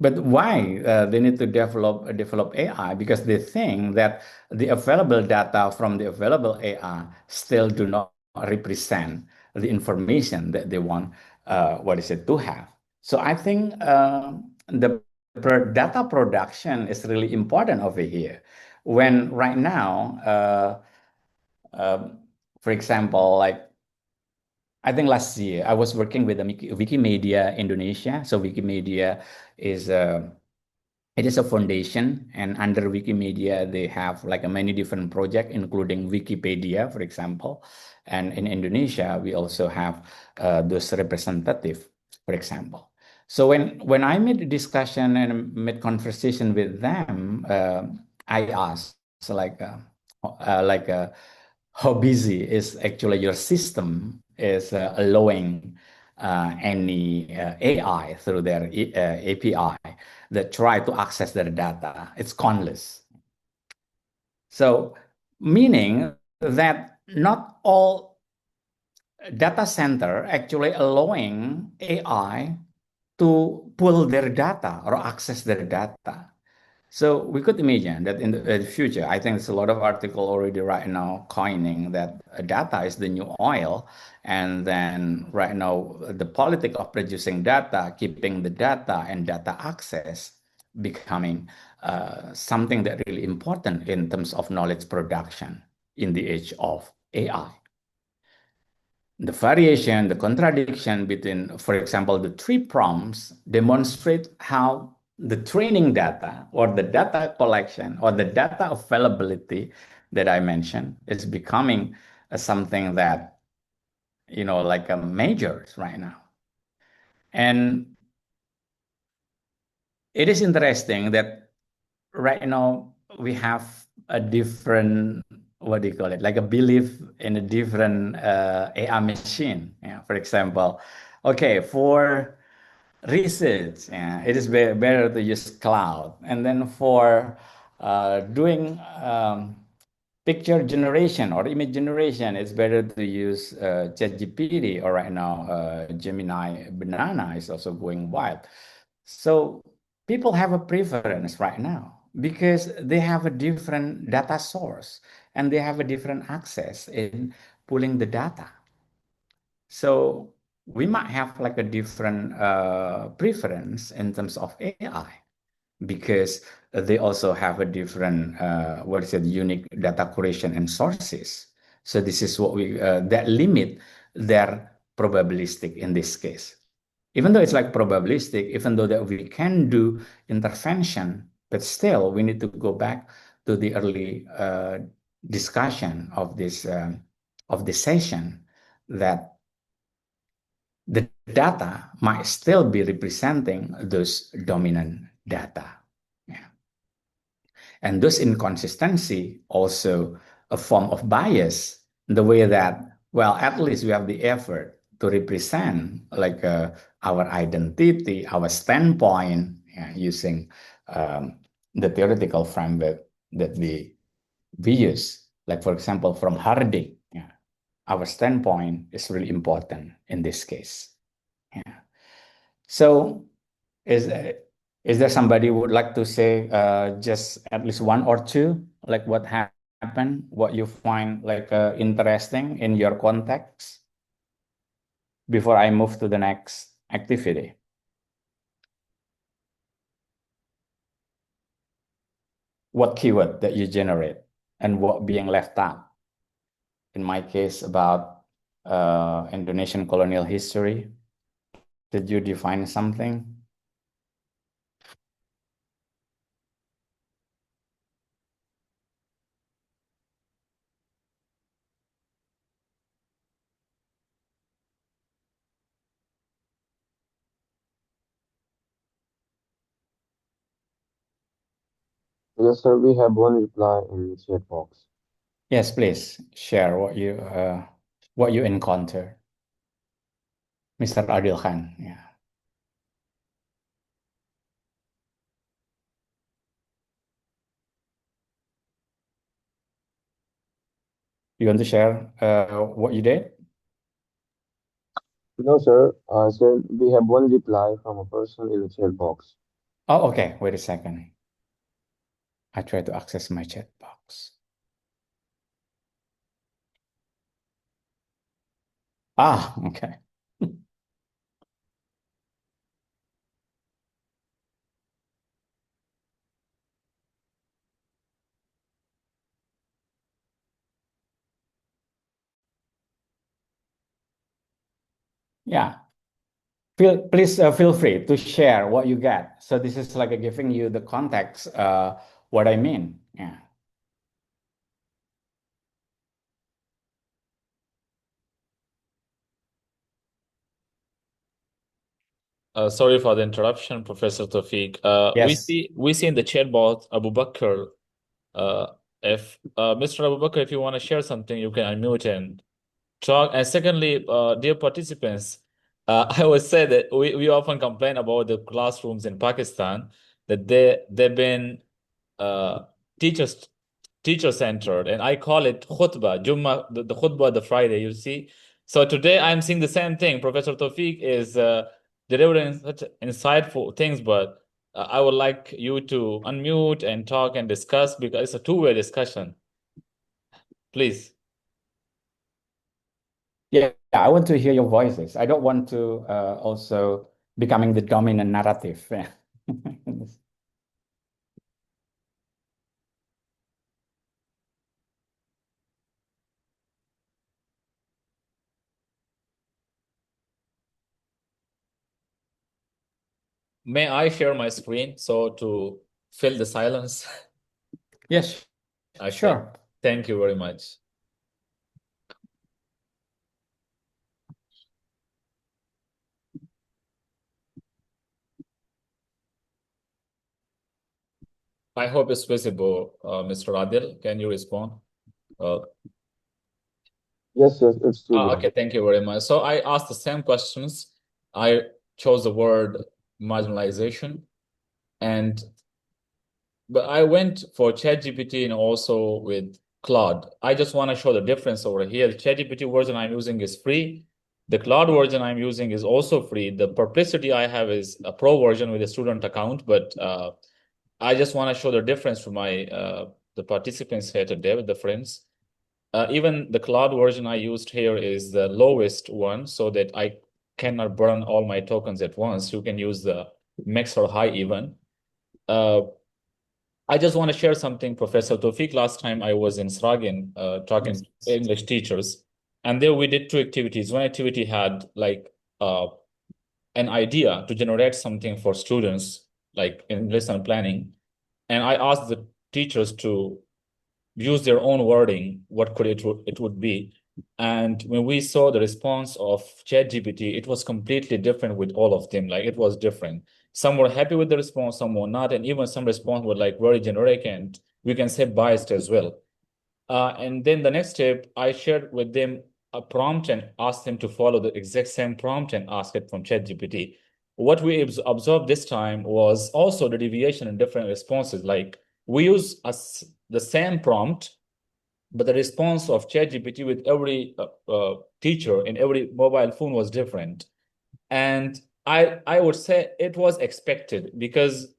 But why they need to develop AI? Because they think that the available data from the available AI still do not represent the information that they want, to have. So I think the data production is really important over here. When right now, for example, like I think last year I was working with the Wikimedia Indonesia. So Wikimedia is it is a foundation, and under Wikimedia, they have like a many different projects, including Wikipedia, for example. And in Indonesia, we also have those representative, for example. So when I made a discussion and made conversation with them, I asked like how busy is actually your system is allowing any AI through their API that try to access their data. It's countless. So meaning that not all data center actually allowing AI to pull their data or access their data. So we could imagine that in the future, I think there's a lot of article already right now coining that data is the new oil. And then right now, the politics of producing data, keeping the data and data access becoming something that really important in terms of knowledge production in the age of AI. The variation, the contradiction between, for example, the three prompts demonstrate how the training data or the data collection or the data availability that I mentioned is becoming something that, like a major right now. And it is interesting that right now we have a different, what do you call it, like a belief in a different AI machine. Yeah, for example, okay, for research, yeah, it is better to use cloud. And then for doing picture generation or image generation, it's better to use ChatGPT, or right now Gemini Banana is also going wild. So people have a preference right now because they have a different data source and they have a different access in pulling the data. So we might have like a different preference in terms of AI because they also have a different, unique data curation and sources. So this is what we, that limit their probabilistic in this case. Even though it's like probabilistic, even though that we can do intervention, but still we need to go back to the early discussion of this session, that the data might still be representing those dominant data. Yeah. And those inconsistency also a form of bias, the way that, well, at least we have the effort to represent like our identity, our standpoint, yeah, using the theoretical framework that we use. Like, for example, from Harding, yeah, our standpoint is really important in this case. Yeah. So is is there somebody who would like to say just at least one or two, like what happened, what you find like interesting in your context before I move to the next activity? What keyword that you generate and what being left out? In my case, about Indonesian colonial history, did you define something? Yes, sir, we have one reply in the chat box. Yes, please share what you encounter, Mr. Adil Khan. Yeah, you want to share what you did? No, sir, sir, we have one reply from a person in the chat box. Oh, okay. Wait a second. I try to access my chat box. Ah, okay. Yeah. Please feel free to share what you get. So this is like giving you the context, what I mean. Yeah. Sorry for the interruption, Professor Taufiq. Yes. We see in the chat box Abu Bakr. If Mr. Abu Bakr, if you want to share something, you can unmute and talk. And secondly, dear participants, I would say that we often complain about the classrooms in Pakistan that they've been uh, teachers teacher centered, and I call it khutbah, Jummah, the khutbah, the Friday. You see, so today I'm seeing the same thing. Professor Tawfiq is delivering such insightful things, but I would like you to unmute and talk and discuss because it's a two-way discussion. Please. Yeah, I want to hear your voices. I don't want to also becoming the dominant narrative. May I share my screen so to fill the silence? Yes, Okay. sure. Thank you very much. I hope it's visible, Mr. Adil. Can you respond? Uh, Yes, yes, it's still Okay, visible. thank you very much. So I asked the same questions. I chose the word marginalization, and but I went for ChatGPT and also with Claude. I just want to show the difference over here. The ChatGPT version I'm using is free. The Claude version I'm using is also free. The Perplexity I have is a pro version with a student account, but I just want to show the difference to my the participants here today with the friends. Even the cloud version I used here is the lowest one so that I cannot burn all my tokens at once. You can use the max or high even. Uh, I just want to share something, Professor Tofik. Last time I was in Sragin talking Yes. to English teachers, and there we did two activities. One activity had like an idea to generate something for students, like in lesson planning, and I asked the teachers to use their own wording, what could it would be. And when we saw the response of ChatGPT, it was completely different with all of them. Like it was different. Some were happy with the response, some were not, and even some response were like very generic and we can say biased as well. And then the next step, I shared with them a prompt and asked them to follow the exact same prompt and ask it from ChatGPT. What we observed this time was also the deviation in different responses. Like we use the same prompt, but the response of ChatGPT with every teacher in every mobile phone was different. And I would say it was expected because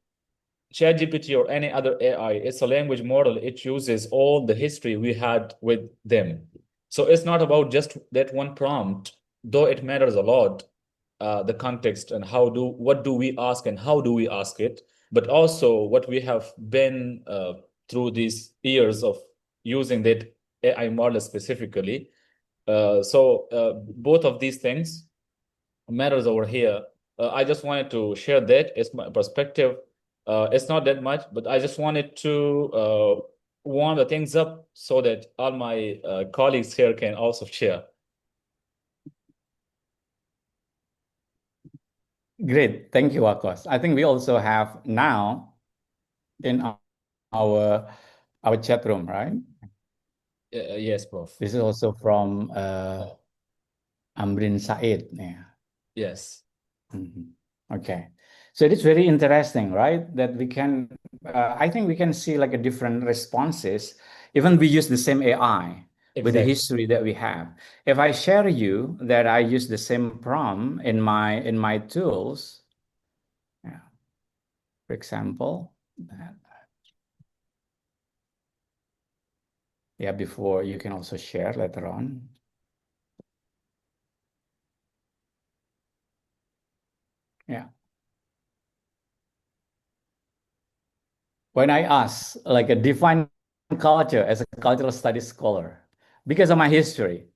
ChatGPT or any other AI, it's a language model. It uses all the history we had with them. So it's not about just that one prompt, though it matters a lot, the context and what do we ask and how do we ask it, but also what we have been through these years of using that AI model specifically. So both of these things matters over here. I just wanted to share that. It's my perspective. It's not that much, but I just wanted to warm the things up so that all my colleagues here can also share. Great. Thank you, Akos. I think we also have now in our chat room, right? Yes, Prof. This is also from Amrin Said. Yeah. Yes. Okay. So it is very interesting, right? That we can, I think we can see like a different responses. Even we use the same AI with the Exactly. history that we have. If I share you that I use the same prompt in my tools, yeah, for example, yeah, before you can also share later on. Yeah. When I ask like a define culture as a cultural studies scholar, because of my history,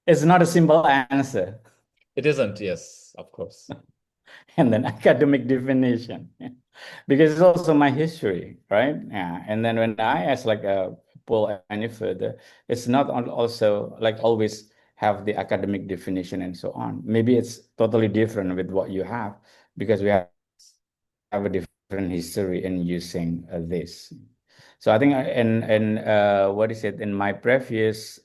it's not a simple answer. It isn't, yes, of course. And then academic definition, because it's also my history, right? Yeah. And then when I ask like pull any further, it's not also like always have the academic definition and so on. Maybe it's totally different with what you have because we have a different history in using this. So I think what is it in my previous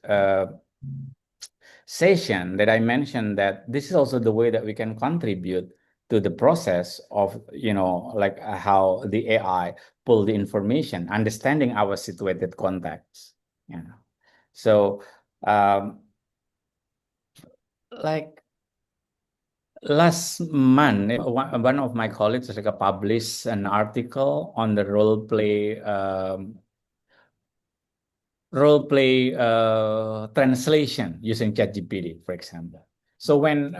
session that I mentioned that this is also the way that we can contribute to the process of, like how the AI pull the information, understanding our situated context. So, like last month, one of my colleagues like published an article on the role play translation using ChatGPT, for example. So when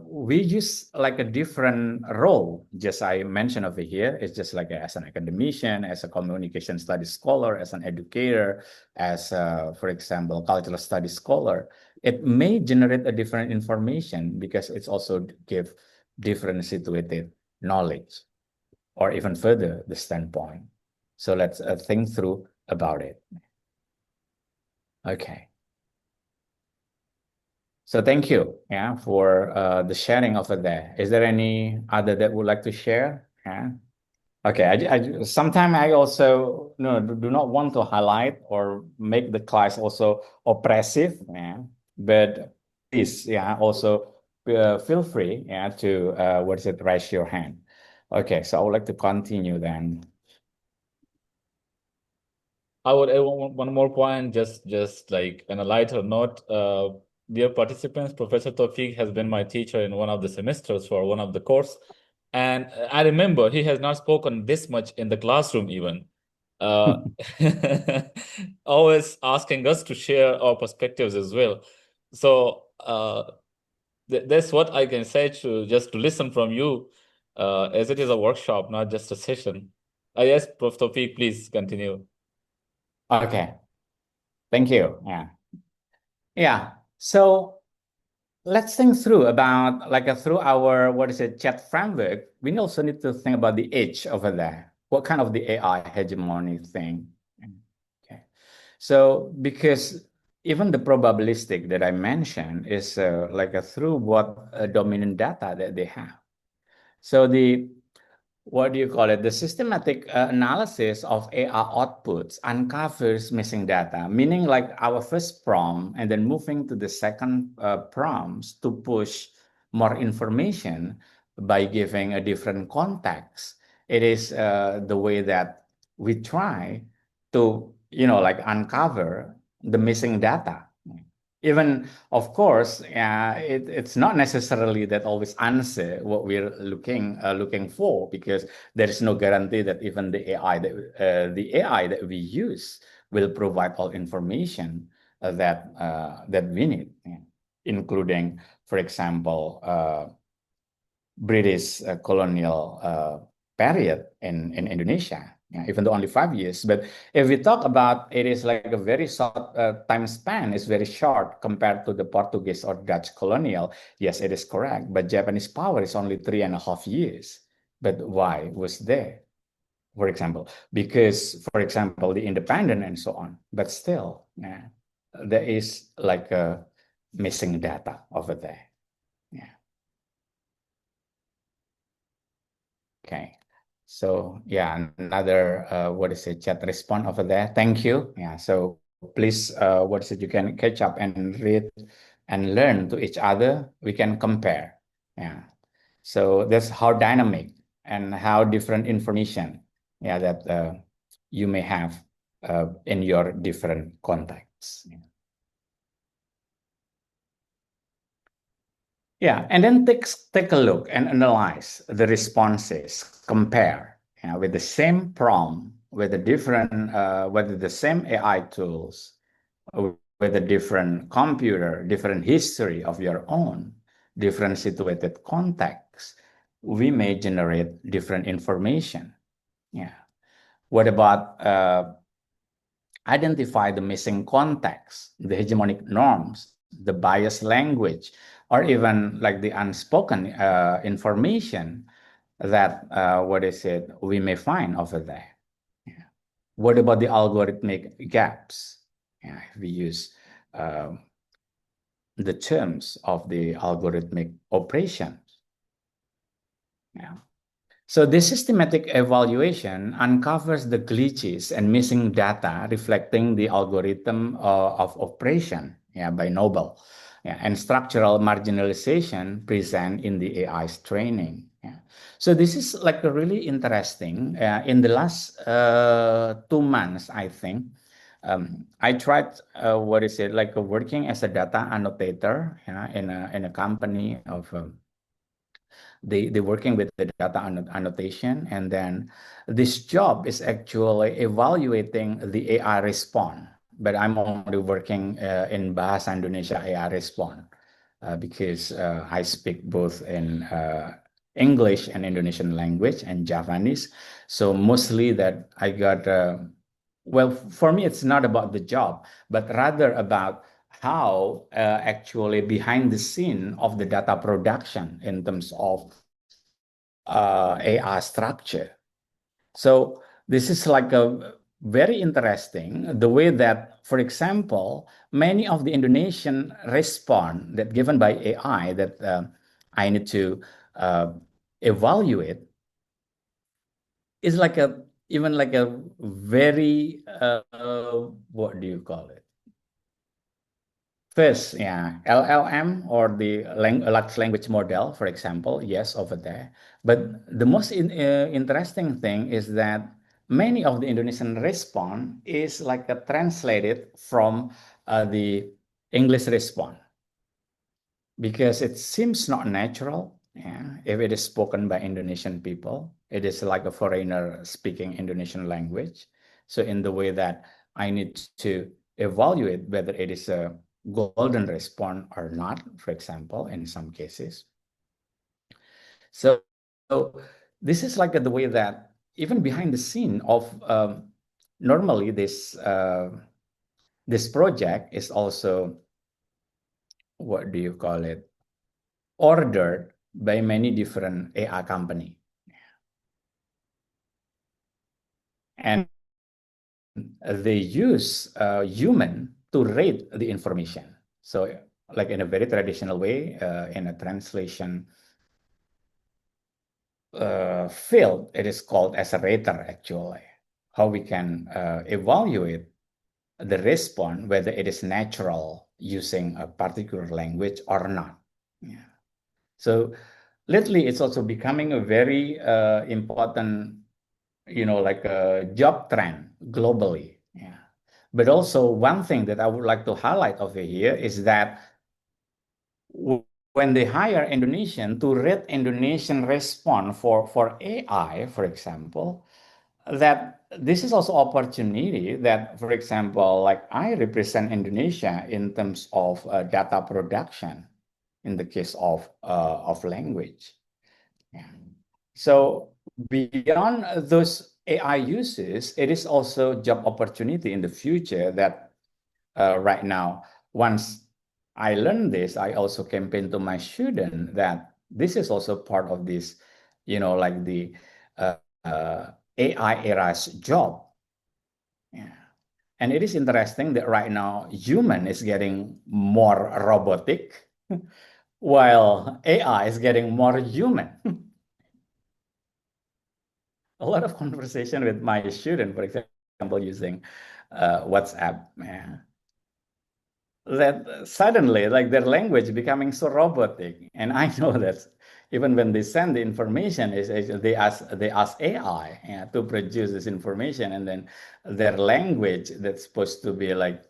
we use like a different role, just I mentioned over here, it's just like as an academician, as a communication studies scholar, as an educator, as for example, cultural studies scholar, it may generate a different information because it's also give different situated knowledge or even further the standpoint. So let's think through about it. Okay. So thank you, yeah, for the sharing over there. Is there any other that would like to share? Yeah. Okay. Sometimes I also do not want to highlight or make the class also oppressive. Yeah. But please, yeah, also feel free, yeah, to raise your hand. Okay. So I would like to continue then. I would add one more point, just like on a lighter note. Dear participants, Professor Taufiq has been my teacher in one of the semesters for one of the course. And I remember he has not spoken this much in the classroom even. Uh, always asking us to share our perspectives as well. So that's what I can say to listen from you, as it is a workshop, not just a session. Yes, Prof. Taufiq, please continue. Okay. Thank you. Yeah. Yeah. So let's think through about like through our chat framework. We also need to think about the edge over there. What kind of the AI hegemony thing? Okay. So because even the probabilistic that I mentioned is through what dominant data that they have. So what do you call it? The systematic analysis of AI outputs uncovers missing data, meaning like our first prompt and then moving to the second prompts to push more information by giving a different context. It is the way that we try to, like uncover the missing data. Even, of course, it's not necessarily that always answer what we're looking for, because there is no guarantee that even the AI that we use will provide all information that we need, including, for example, British colonial period in Indonesia, even though only 5 years. But if we talk about it is like a very short time span, is very short compared to the Portuguese or Dutch colonial. Yes, it is correct. But Japanese power is only 3.5 years. But why was there? For example, because, for example, the independent and so on. But still, there is like a missing data over there. Yeah. Okay. So yeah, another what is it, chat response over there. Thank you. Yeah. So please, what is it? You can catch up and read and learn to each other. We can compare. Yeah. So that's how dynamic and how different information, yeah, that you may have in your different contexts. Yeah. Yeah, and then take a look and analyze the responses, compare, with the same prompt, with the different, whether the same AI tools, with a different computer, different history of your own, different situated context, we may generate different information. Yeah. What about identify the missing context, the hegemonic norms, the biased language, or even like the unspoken information that what is it we may find over there. Yeah. What about the algorithmic gaps? Yeah, if we use the terms of the algorithmic operations. Yeah. So this systematic evaluation uncovers the glitches and missing data reflecting the algorithm of operation, by Noble, and structural marginalization present in the AI's training. Yeah. So this is like a really interesting. In the last 2 months, I think, I tried what is it like working as a data annotator, in a company of. They're working with the data annotation, and then this job is actually evaluating the AI response. But I'm only working in Bahasa Indonesia AI response because I speak both in English and Indonesian language and Javanese. So mostly that I got, well, for me, it's not about the job, but rather about how actually behind the scene of the data production in terms of AI structure. So this is like a very interesting the way that, for example, many of the Indonesian response that given by AI that I need to uh, evaluate is like a even like a very what do you call it? First, yeah, LLM or the large language model, for example, yes, over there. But the most interesting thing is that many of the Indonesian response is like a translated from the English response because it seems not natural. Yeah, if it is spoken by Indonesian people, it is like a foreigner speaking Indonesian language. So in the way that I need to evaluate whether it is a golden response or not, for example, in some cases. So, so this is like the way that even behind the scene of normally this project is also, what do you call it, ordered by many different AI company. And they use human to read the information. So like in a very traditional way, in a translation field, it is called as a rater actually, how we can evaluate the response, whether it is natural using a particular language or not. Yeah. So lately, it's also becoming a very important, like a job trend globally. Yeah. But also one thing that I would like to highlight over here is that when they hire Indonesian to read Indonesian response for AI, for example, that this is also opportunity that, for example, like I represent Indonesia in terms of data production in the case of language. Yeah. So beyond those AI uses, it is also job opportunity in the future that right now, once I learned this, I also campaign to my student that this is also part of this, like the uh, AI era's job. Yeah. And it is interesting that right now human is getting more robotic while AI is getting more human. A lot of conversation with my student, for example, using WhatsApp. Yeah, that suddenly like their language becoming so robotic, and I know that even when they send the information is they ask AI, yeah, to produce this information, and then their language that's supposed to be like,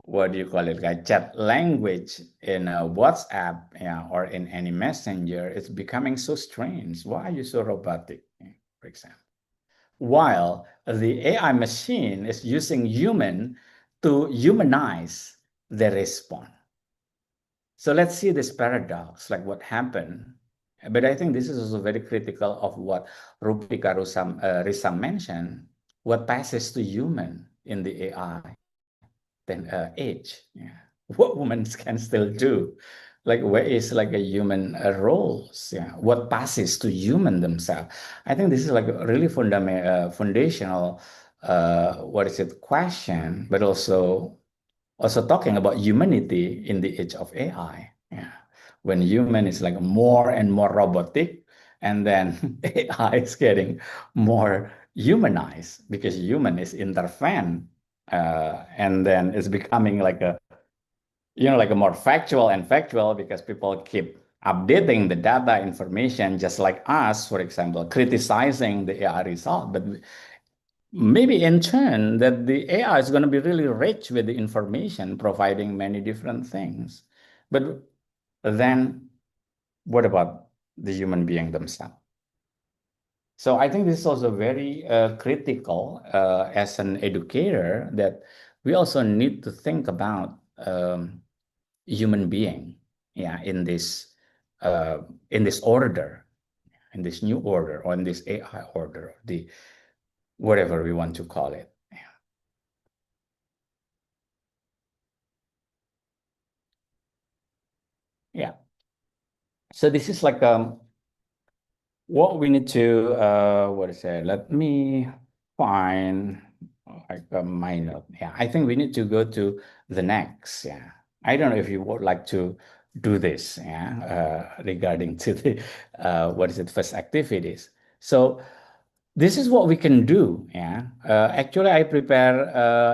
what do you call it, like chat language in a WhatsApp, yeah, or in any messenger, it's becoming so strange. Why are you so robotic, yeah, for example, while the AI machine is using human to humanize the response. So let's see this paradox, like what happened. But I think this is also very critical of what Rupika Risam mentioned. What passes to human in the AI, then age. Yeah. What women can still do, like where is like a human roles, yeah, what passes to human themselves. I think this is like a really foundational what is it question, but also talking about humanity in the age of AI. Yeah. When human is like more and more robotic, and then AI is getting more humanized because human is intervened, and then it's becoming like a, like a more factual and factual because people keep updating the data information just like us, for example, criticizing the AI result. But maybe in turn that the AI is going to be really rich with the information, providing many different things. But then what about the human being themselves? So I think this is also very critical as an educator, that we also need to think about human being, yeah, uh, in this order, in this new order, or in this AI order, the whatever we want to call it. Yeah. So this is like what we need to what is it? Let me find like my note. Yeah, I think we need to go to the next. Yeah, I don't know if you would like to do this. Yeah, regarding to the what is it, first activities. So this is what we can do. Yeah, actually, I prepare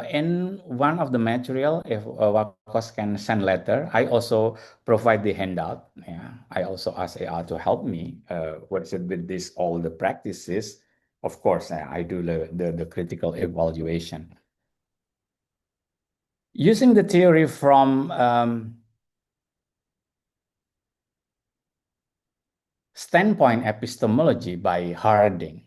in one of the material. If Wakos can send letter, I also provide the handout. Yeah, I also ask AR to help me. What is it with this all the practices? Of course, I do the critical evaluation using the theory from standpoint epistemology by Harding.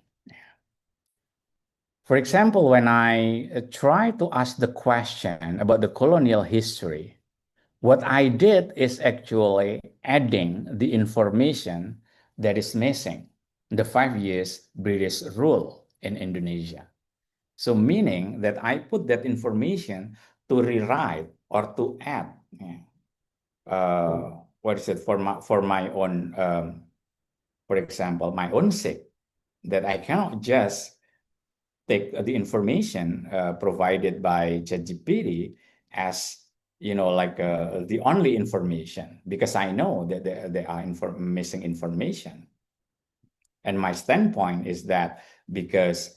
For example, when I try to ask the question about the colonial history, what I did is actually adding the information that is missing, the 5 years British rule in Indonesia. So meaning that I put that information to rewrite or to add, what is it, for my own, for example, my own sake, that I cannot just take the information provided by ChatGPT as, like the only information, because I know that there are missing information. And my standpoint is that because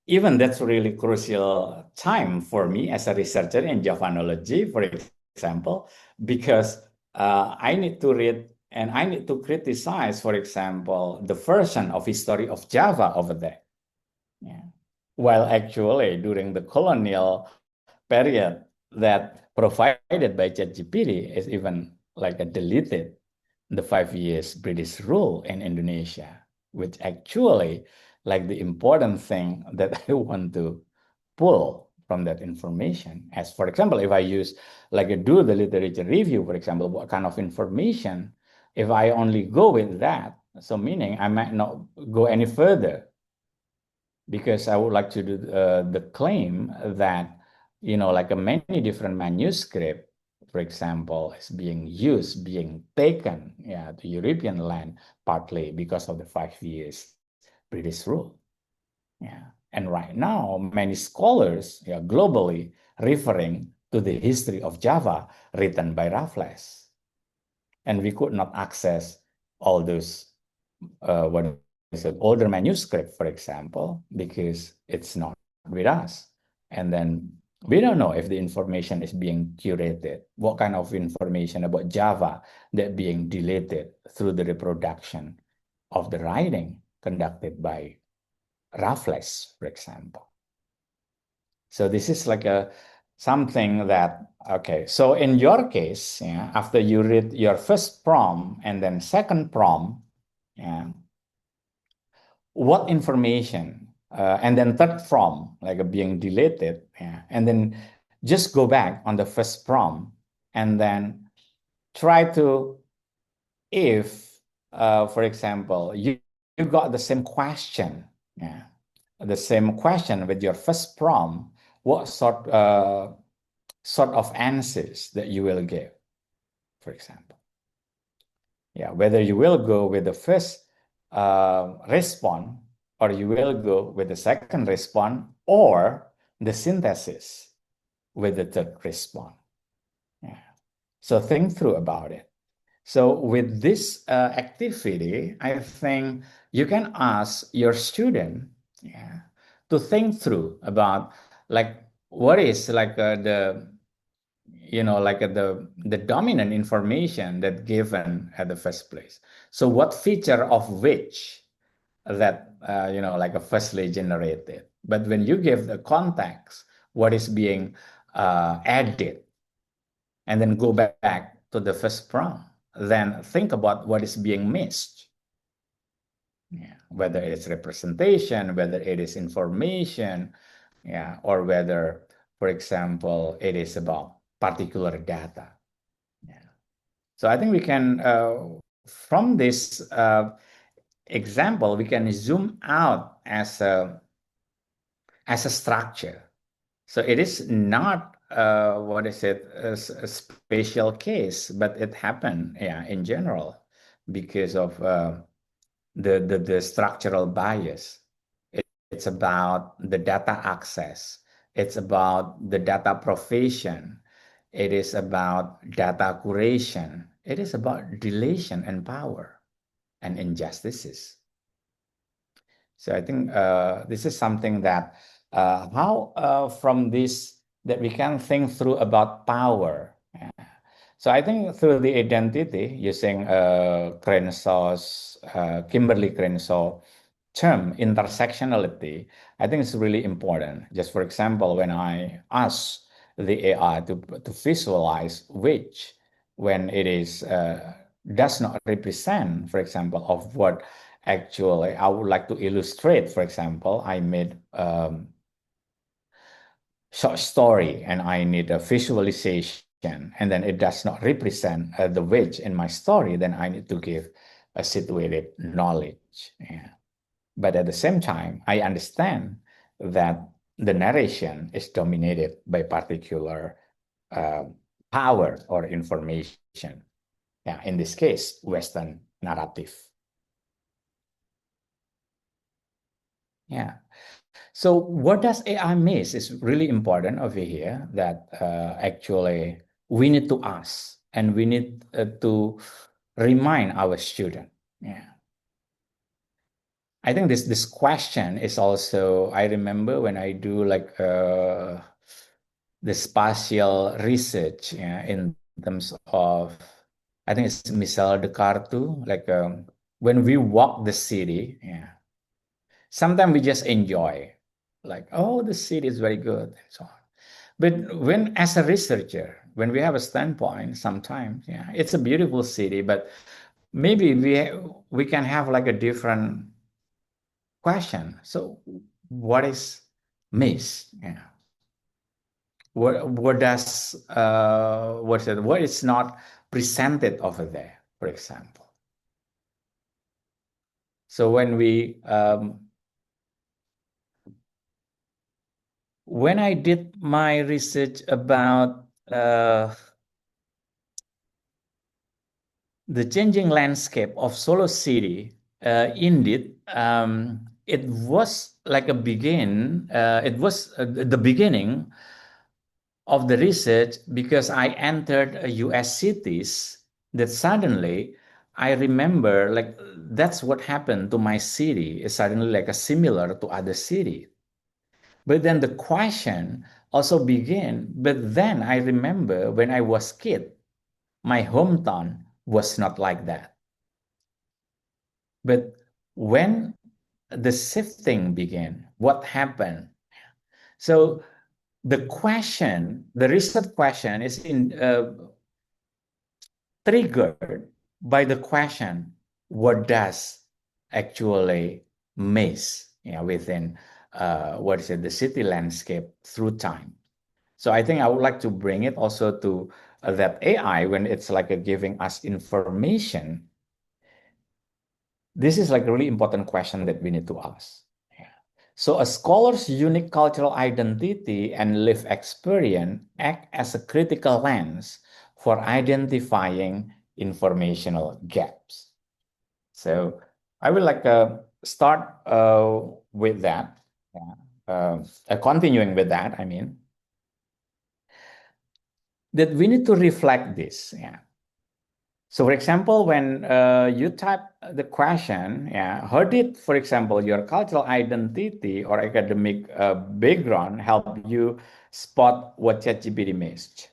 even that's really crucial time for me as a researcher in Javanology, for example, because I need to read and I need to criticize, for example, the version of history of Java over there. Yeah. While actually during the colonial period that provided by ChatGPT is even like a deleted the 5 years British rule in Indonesia, which actually like the important thing that I want to pull from that information. As for example, if I use like a do the literature review, for example, what kind of information, if I only go with that, so meaning I might not go any further because I would like to do the claim that, like a many different manuscript, for example, is being used, being taken, to European land, partly because of the 5 years British rule. Yeah. And right now, many scholars globally referring to the history of Java written by Raffles. And we could not access all those what is an older manuscript, for example, because it's not with us. And then we don't know if the information is being curated, what kind of information about Java that being deleted through the reproduction of the writing conducted by Raffles, for example. So this is like something that, okay, so in your case, after you read your first prompt and then second prompt, what information, and then third prompt, like being deleted, and then just go back on the first prompt and then try to, if, for example, you got the same question, the same question with your first prompt, what sort of answers that you will give, for example. Whether you will go with the first response or you will go with the second response or the synthesis with the third response. So think through about it. So with this activity, I think you can ask your student to think through about like what is like the dominant information that given at the first place. So what feature of which that like a firstly generated, but when you give the context, what is being added, and then go back to the first prompt, then think about what is being missed. Whether it's representation, whether it is information, or whether, for example, it is about particular data. So I think we can, from this example, we can zoom out as a structure. So it is not a special case, but it happened in general because of the structural bias. It's about the data access. It's about the data provision. It is about data curation. It is about deletion and power and injustices. So I think this is something that how from this that we can think through about power. So I think through the identity using Kimberly Crenshaw term intersectionality, I think it's really important. Just for example, when I ask the AI to visualize which, when it is does not represent, for example, of what actually I would like to illustrate. For example, I made short story and I need a visualization, and then it does not represent the which in my story, then I need to give a situated knowledge. But at the same time, I understand that the narration is dominated by particular power or information. In this case, Western narrative. So what does AI miss is really important over here, that actually we need to ask and we need to remind our student. I think this question is also, I remember when I do like the spatial research, yeah, in terms of, I think it's Michel Descartes, like when we walk the city, yeah, sometimes we just enjoy, like, oh, the city is very good, and so on. But when, as a researcher, when we have a standpoint, sometimes, yeah, it's a beautiful city, but maybe we can have like a different question. So, what is miss? Yeah. What does what's it? What is not presented over there, for example? So when I did my research about the changing landscape of Solo City, indeed, it was like a begin. It was the beginning of the research because I entered a U.S. cities that suddenly I remember like that's what happened to my city is suddenly like a similar to other city. But then the question also began. But then I remember when I was kid, my hometown was not like that. But when the shifting began, what happened? So the question, the research question is triggered by the question, what does actually miss, within what is it, the city landscape through time? So I think I would like to bring it also to that AI when it's like giving us information. This is like a really important question that we need to ask. Yeah. So a scholar's unique cultural identity and lived experience act as a critical lens for identifying informational gaps. So I will like start with that. Yeah. Continuing with that, I mean, that we need to reflect this. Yeah. So, for example, when you type the question, yeah, how did, for example, your cultural identity or academic background help you spot what ChatGPT missed?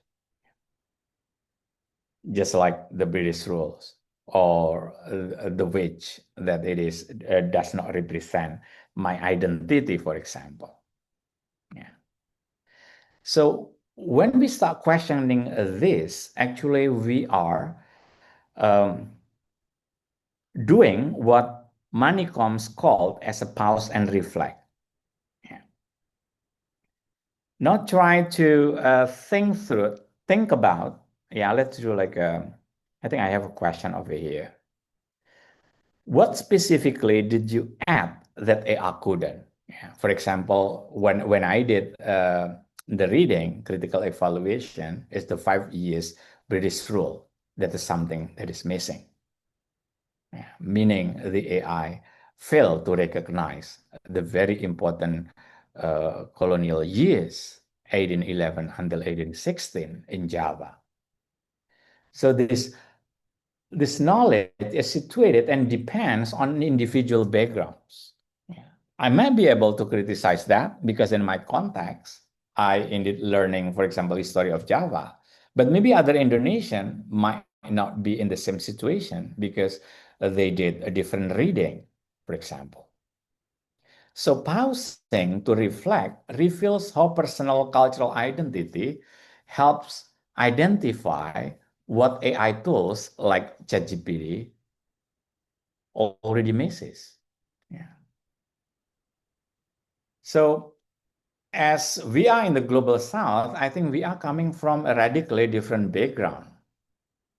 Just like the British rules or the which that it is does not represent my identity, for example. Yeah. So when we start questioning this, actually we are um, doing what Manicoms called as a pause and reflect. Yeah. Not try to think about. Yeah, let's do like I think I have a question over here. What specifically did you add that AI couldn't? Yeah. For example, when I did the reading, critical evaluation is the 5 years British rule. That is something that is missing. Yeah, meaning the AI failed to recognize the very important colonial years, 1811 until 1816 in Java. So this knowledge is situated and depends on individual backgrounds. Yeah. I might be able to criticize that because in my context, I ended learning, for example, history of Java. But maybe other Indonesian might not be in the same situation because they did a different reading, for example. So pausing to reflect reveals how personal cultural identity helps identify what AI tools like ChatGPT already misses. Yeah. So as we are in the global south, I think we are coming from a radically different background.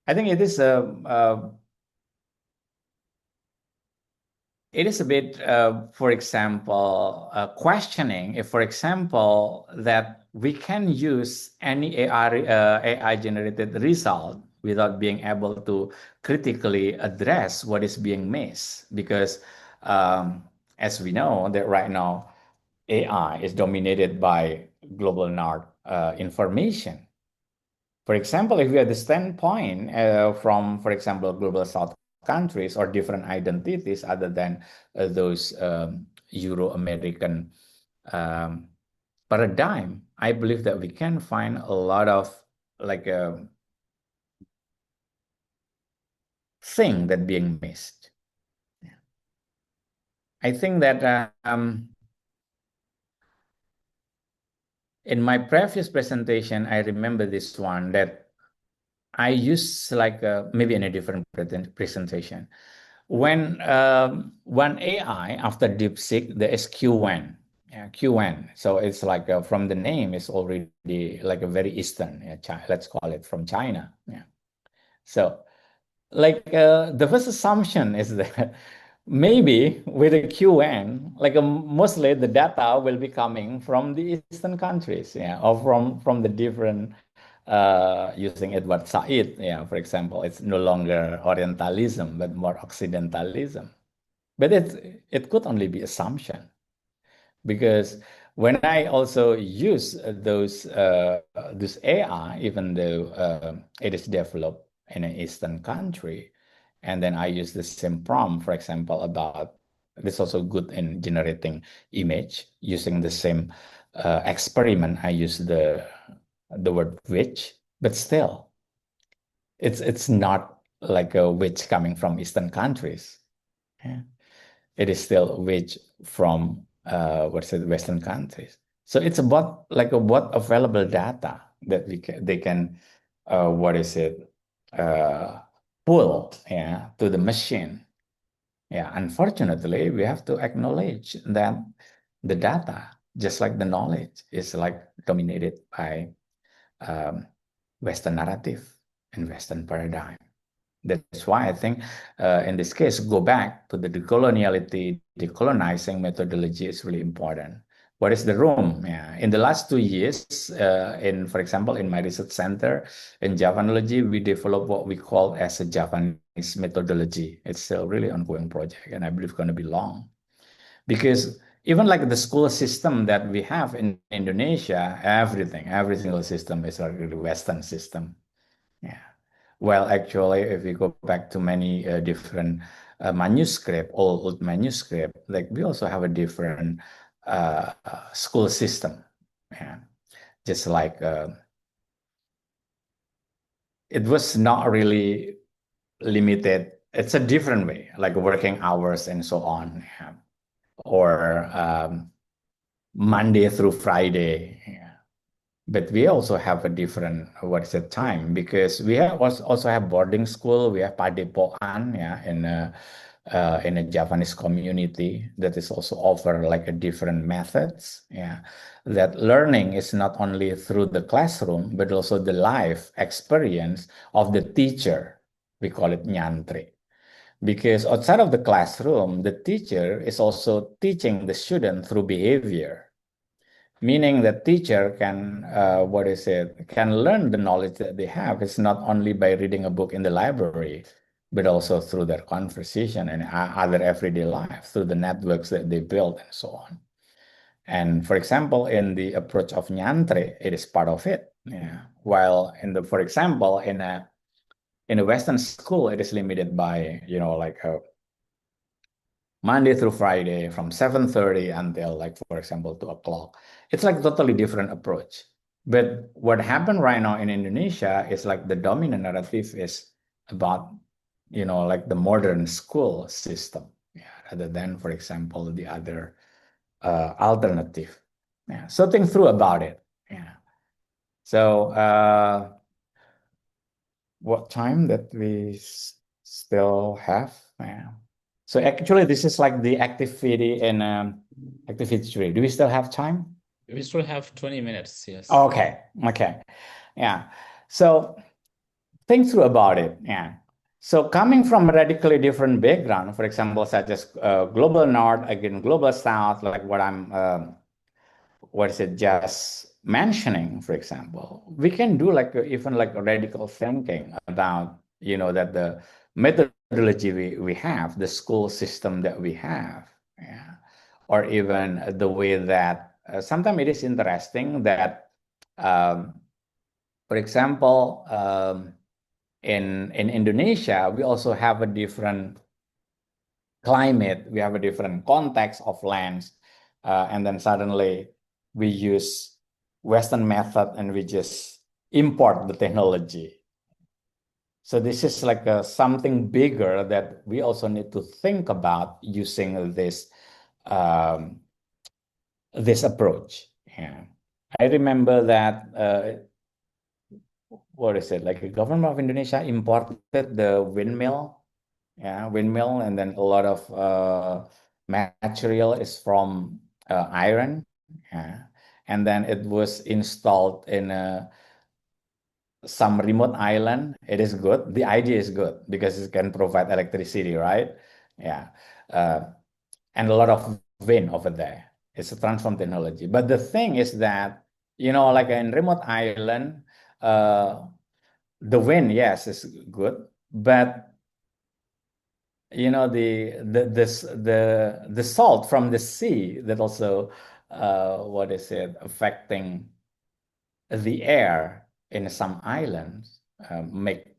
I think it is a bit, for example, questioning if, for example, that we can use any AI generated result without being able to critically address what is being missed. Because as we know that right now, AI is dominated by global north information. For example, if we have the standpoint from, for example, global south countries or different identities other than those Euro-American paradigm, I believe that we can find a lot of like a thing that being missed. I think that in my previous presentation, I remember this one that I used like maybe in a different presentation. When AI after DeepSeek, there is QN. Yeah, QN. So it's like from the name, it's already like a very Eastern, let's call it from China. Yeah. So like the first assumption is that maybe with a QN, like mostly the data will be coming from the Eastern countries, yeah, or from the different using Edward Said, yeah, for example, it's no longer Orientalism but more Occidentalism. But it could only be assumption because when I also use those AI, even though it is developed in an Eastern country, and then I use the same prompt, for example, about this also good in generating image using the same experiment. I use the word witch, but still, it's not like a witch coming from Eastern countries. Yeah. It is still wage from what's it, Western countries. So it's about like what available data that they can what is it uh, pull, yeah, to the machine. Yeah, unfortunately, we have to acknowledge that the data, just like the knowledge, is like dominated by um, Western narrative and Western paradigm. That's why I think in this case, go back to the decoloniality, decolonizing methodology is really important. What is the room? Yeah. In the last 2 years, for example, in my research center in Javanology, we developed what we call as a Javanese methodology. It's a really ongoing project, and I believe going to be long because even like the school system that we have in Indonesia, every single system is a really Western system. Yeah. Well, actually, if we go back to many different manuscript, old manuscript, like we also have a different school system. Yeah. Just like it was not really limited. It's a different way, like working hours and so on. Yeah. Or Monday through Friday. Yeah. But we also have a different what's the time because we have also have boarding school. We have padepokan, yeah, in a Japanese community that is also offer like a different methods. Yeah, that learning is not only through the classroom but also the life experience of the teacher. We call it nyantri. Because outside of the classroom, the teacher is also teaching the student through behavior, meaning that teacher can what is it can learn the knowledge that they have. It's not only by reading a book in the library but also through their conversation and other everyday life through the networks that they build and so on. And for example, in the approach of Nyantre, it is part of it. Yeah. While in the, for example, in a Western school, it is limited by, like Monday through Friday from 7:30 until like, for example, 2 o'clock. It's like totally different approach. But what happened right now in Indonesia is like the dominant narrative is about, like the modern school system, yeah, rather than, for example, the other alternative. Yeah. So think through about it. Yeah. So what time that we still have? Yeah. So actually, this is like the activity in activity 3. Do we still have time? We still have 20 minutes, yes. Okay. Okay. Yeah. So think through about it. Yeah. So coming from a radically different background, for example, such as global north again global south, like what is it just mentioning, for example, we can do like even like a radical thinking about, that the methodology we have, the school system that we have, yeah, or even the way that sometimes it is interesting that, for example, in Indonesia, we also have a different climate, we have a different context of lands, and then suddenly we use Western method and we just import the technology. So this is like something bigger that we also need to think about using um, this approach. Yeah. I remember that what is it, like the government of Indonesia imported the windmill, yeah, windmill, and then a lot of material is from iron, yeah, and then it was installed in some remote island. It is good. The idea is good because it can provide electricity, right? Yeah, uh, and a lot of wind over there. It's a transform technology. But the thing is that, like in remote island, uh, the wind, yes, is good, but the salt from the sea that also what is it affecting the air in some islands make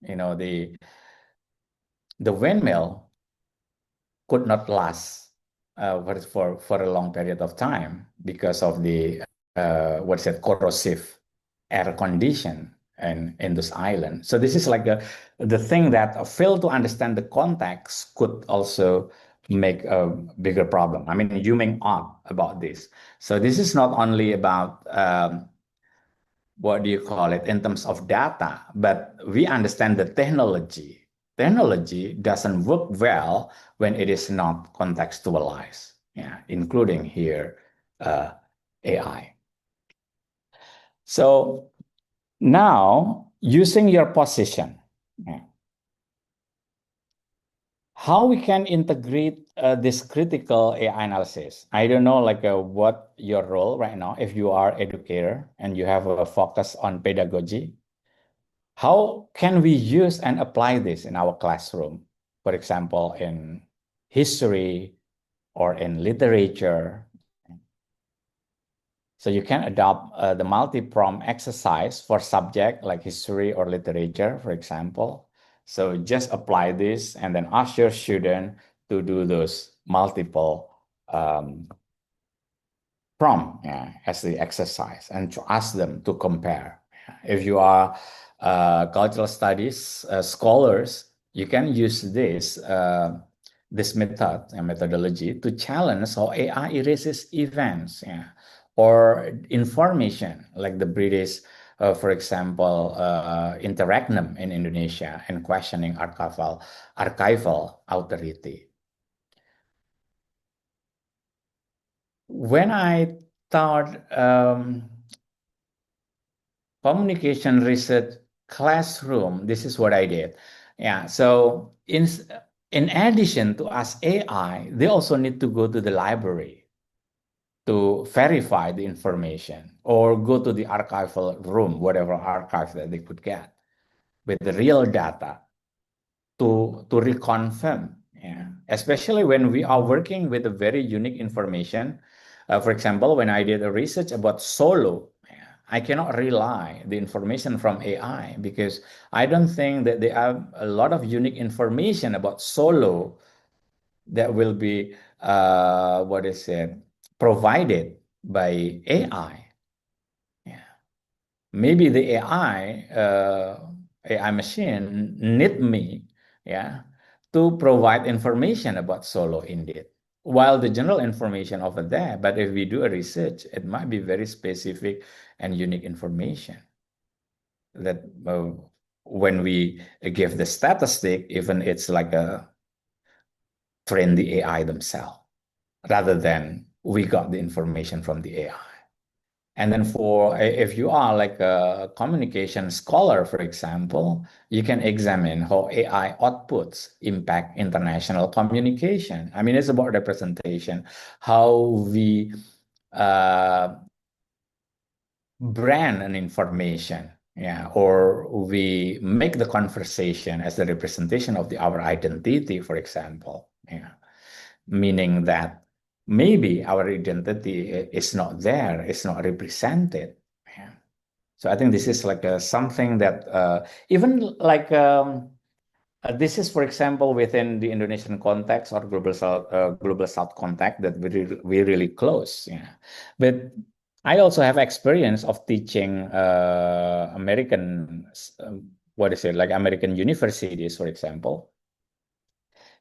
the windmill could not last for a long period of time because of the what's it corrosive air condition and in this island. So this is like the thing that fail to understand the context could also make a bigger problem. I mean, zooming up about this. So this is not only about what do you call it in terms of data, but we understand the technology. Technology doesn't work well when it is not contextualized, yeah, including here AI. So now using your position, yeah, how we can integrate this critical AI analysis. I don't know like what your role right now if you are educator and you have a focus on pedagogy. How can we use and apply this in our classroom? For example, in history or in literature. So you can adopt the multi-prompt exercise for subject like history or literature, for example. So just apply this and then ask your student to do those multiple prompt, yeah, as the exercise and to ask them to compare. If you are cultural studies scholars, you can use this method and methodology to challenge how AI erases events, yeah, or information, like the British, for example, Interregnum in Indonesia and questioning archival authority. When I thought communication research classroom, this is what I did. Yeah, so in addition to ask AI, they also need to go to the library to verify the information or go to the archival room, whatever archive that they could get with the real data to reconfirm. Yeah. Especially when we are working with a very unique information. For example, when I did a research about Solo, yeah, I cannot rely the information from AI because I don't think that there are a lot of unique information about Solo that will be what is it provided by AI. Maybe the AI machine need me, yeah, to provide information about Solo indeed. While the general information over there, but if we do a research, it might be very specific and unique information that when we give the statistic, even it's like a train the AI themselves rather than we got the information from the AI. And then for if you are like a communication scholar, for example, you can examine how AI outputs impact international communication. I mean, it's about representation, how we brand an information, yeah, or we make the conversation as the representation of our identity, for example, yeah, meaning that maybe our identity is not there, it's not represented. Yeah. So I think this is like something that even like this is, for example, within the Indonesian context or global South context that we really close. Yeah, but I also have experience of teaching American, what is it, like American universities, for example.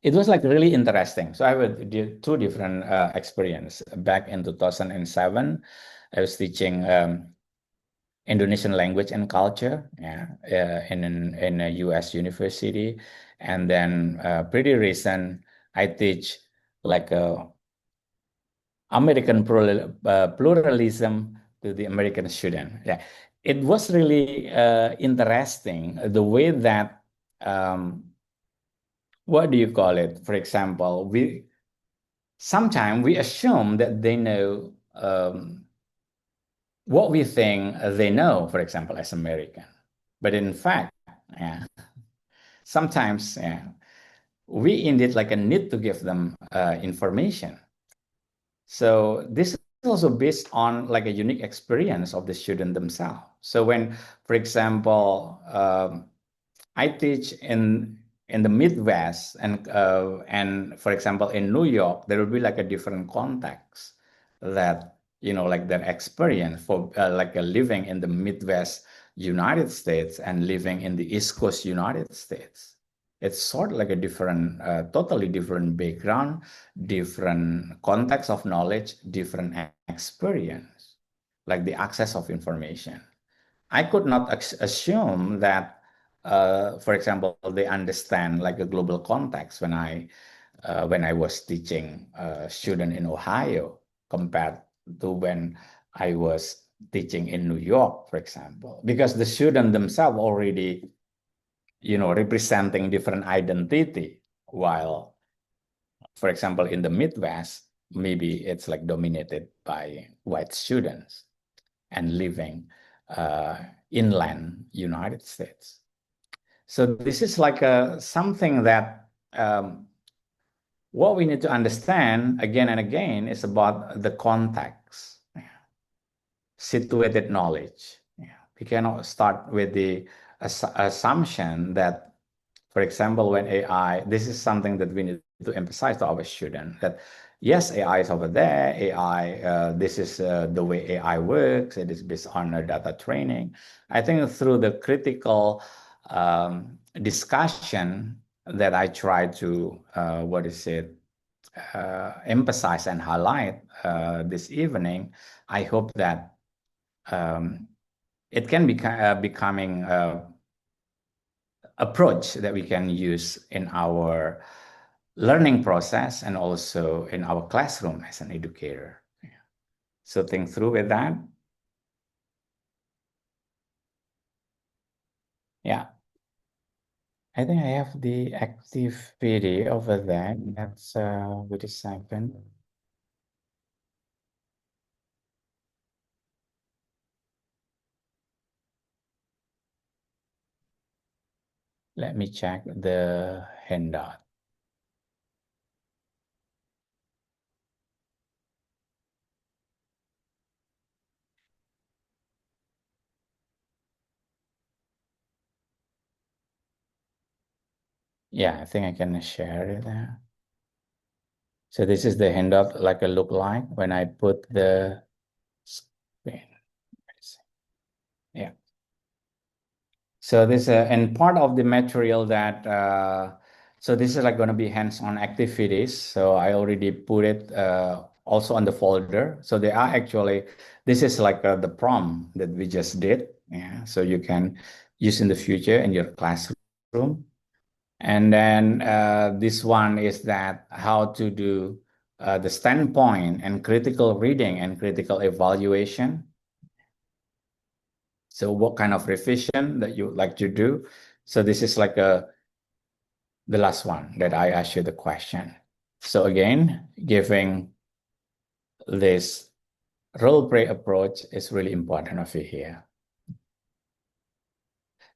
It was like really interesting. So I had two different experience. Back in 2007, I was teaching Indonesian language and culture, yeah, in a U.S. university, and then pretty recent, I teach like American pluralism to the American student. Yeah, it was really interesting the way that what do you call it? For example, we sometimes we assume that they know what we think they know, for example, as American. But in fact, yeah, sometimes yeah, we indeed like a need to give them information. So this is also based on like a unique experience of the student themselves. So when, for example, I teach in the Midwest, and for example in New York, there will be like a different context that like their experience for like a living in the Midwest United States and living in the East Coast United States. It's sort of like a different, totally different background, different context of knowledge, different experience, like the access of information. I could not assume that, for example, they understand like a global context when I was teaching a student in Ohio compared to when I was teaching in New York, for example, because the student themselves already, representing different identity, while, for example, in the Midwest, maybe it's like dominated by white students and living inland United States. So this is like something that what we need to understand again and again is about the context, situated knowledge. We cannot start with the assumption that, for example, when AI, this is something that we need to emphasize to our students that yes, AI is over there. AI, this is the way AI works. It is based on data training. I think through the critical discussion that I try to, emphasize and highlight this evening, I hope that it can be becoming approach that we can use in our learning process and also in our classroom as an educator. So think through with that. Yeah. I think I have the activity over there. That's wait a second. Let me check the handout. Yeah, I think I can share it there. So this is the handout like a look like when I put the screen. Yeah. So this and part of the material that so this is like going to be hands-on activities. So I already put it also on the folder. So they are actually this is like the prompt that we just did. Yeah. So you can use in the future in your classroom. And then this one is that how to do the standpoint and critical reading and critical evaluation. So what kind of revision that you would like to do? So this is like the last one that I asked you the question. So again, giving this role play approach is really important over here.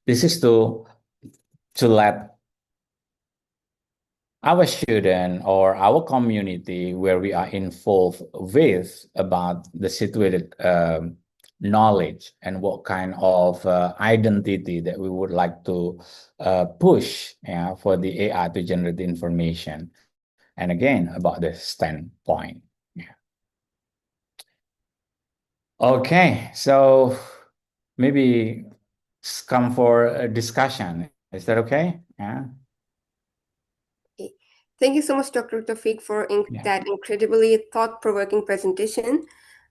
This is to let our student or our community where we are involved with about the situated knowledge and what kind of identity that we would like to push, yeah, for the AI to generate the information. And again, about the standpoint. Yeah. Okay, so maybe come for a discussion. Is that okay? Yeah. Okay. Thank you so much, Dr. Taufiq, for Yeah. that incredibly thought-provoking presentation.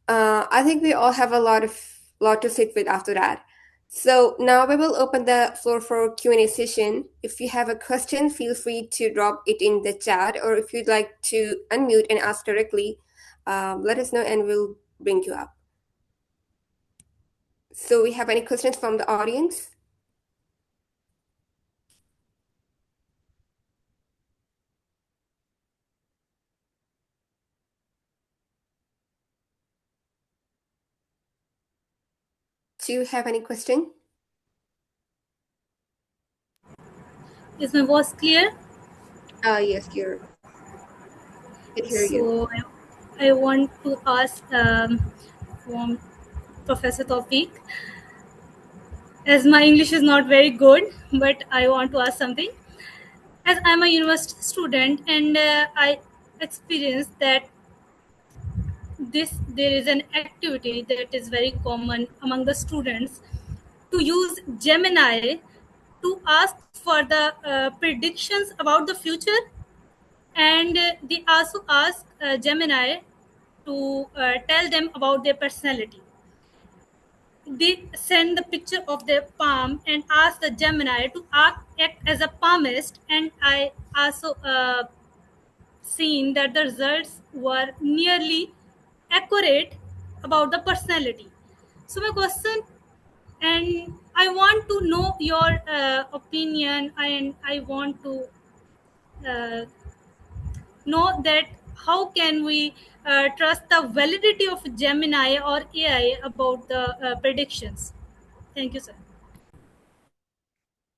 I think we all have a lot to sit with after that. So now we will open the floor for Q&A session. If you have a question, feel free to drop it in the chat, or if you'd like to unmute and ask directly, let us know and we'll bring you up. So we have any questions from the audience? Do you have any question? Is my voice clear? Yes, I can hear you. So I want to ask from Professor Tawfiq, as my English is not very good, but I want to ask something. As I'm a university student and I experienced that there is an activity that is very common among the students to use Gemini to ask for the predictions about the future, and they also ask Gemini to tell them about their personality. They send the picture of their palm and ask the Gemini to act as a palmist, and I also seen that the results were nearly accurate about the personality. So my question, and I want to know your opinion, and I want to uh, know that how can we trust the validity of Gemini or AI about the predictions. Thank you, sir.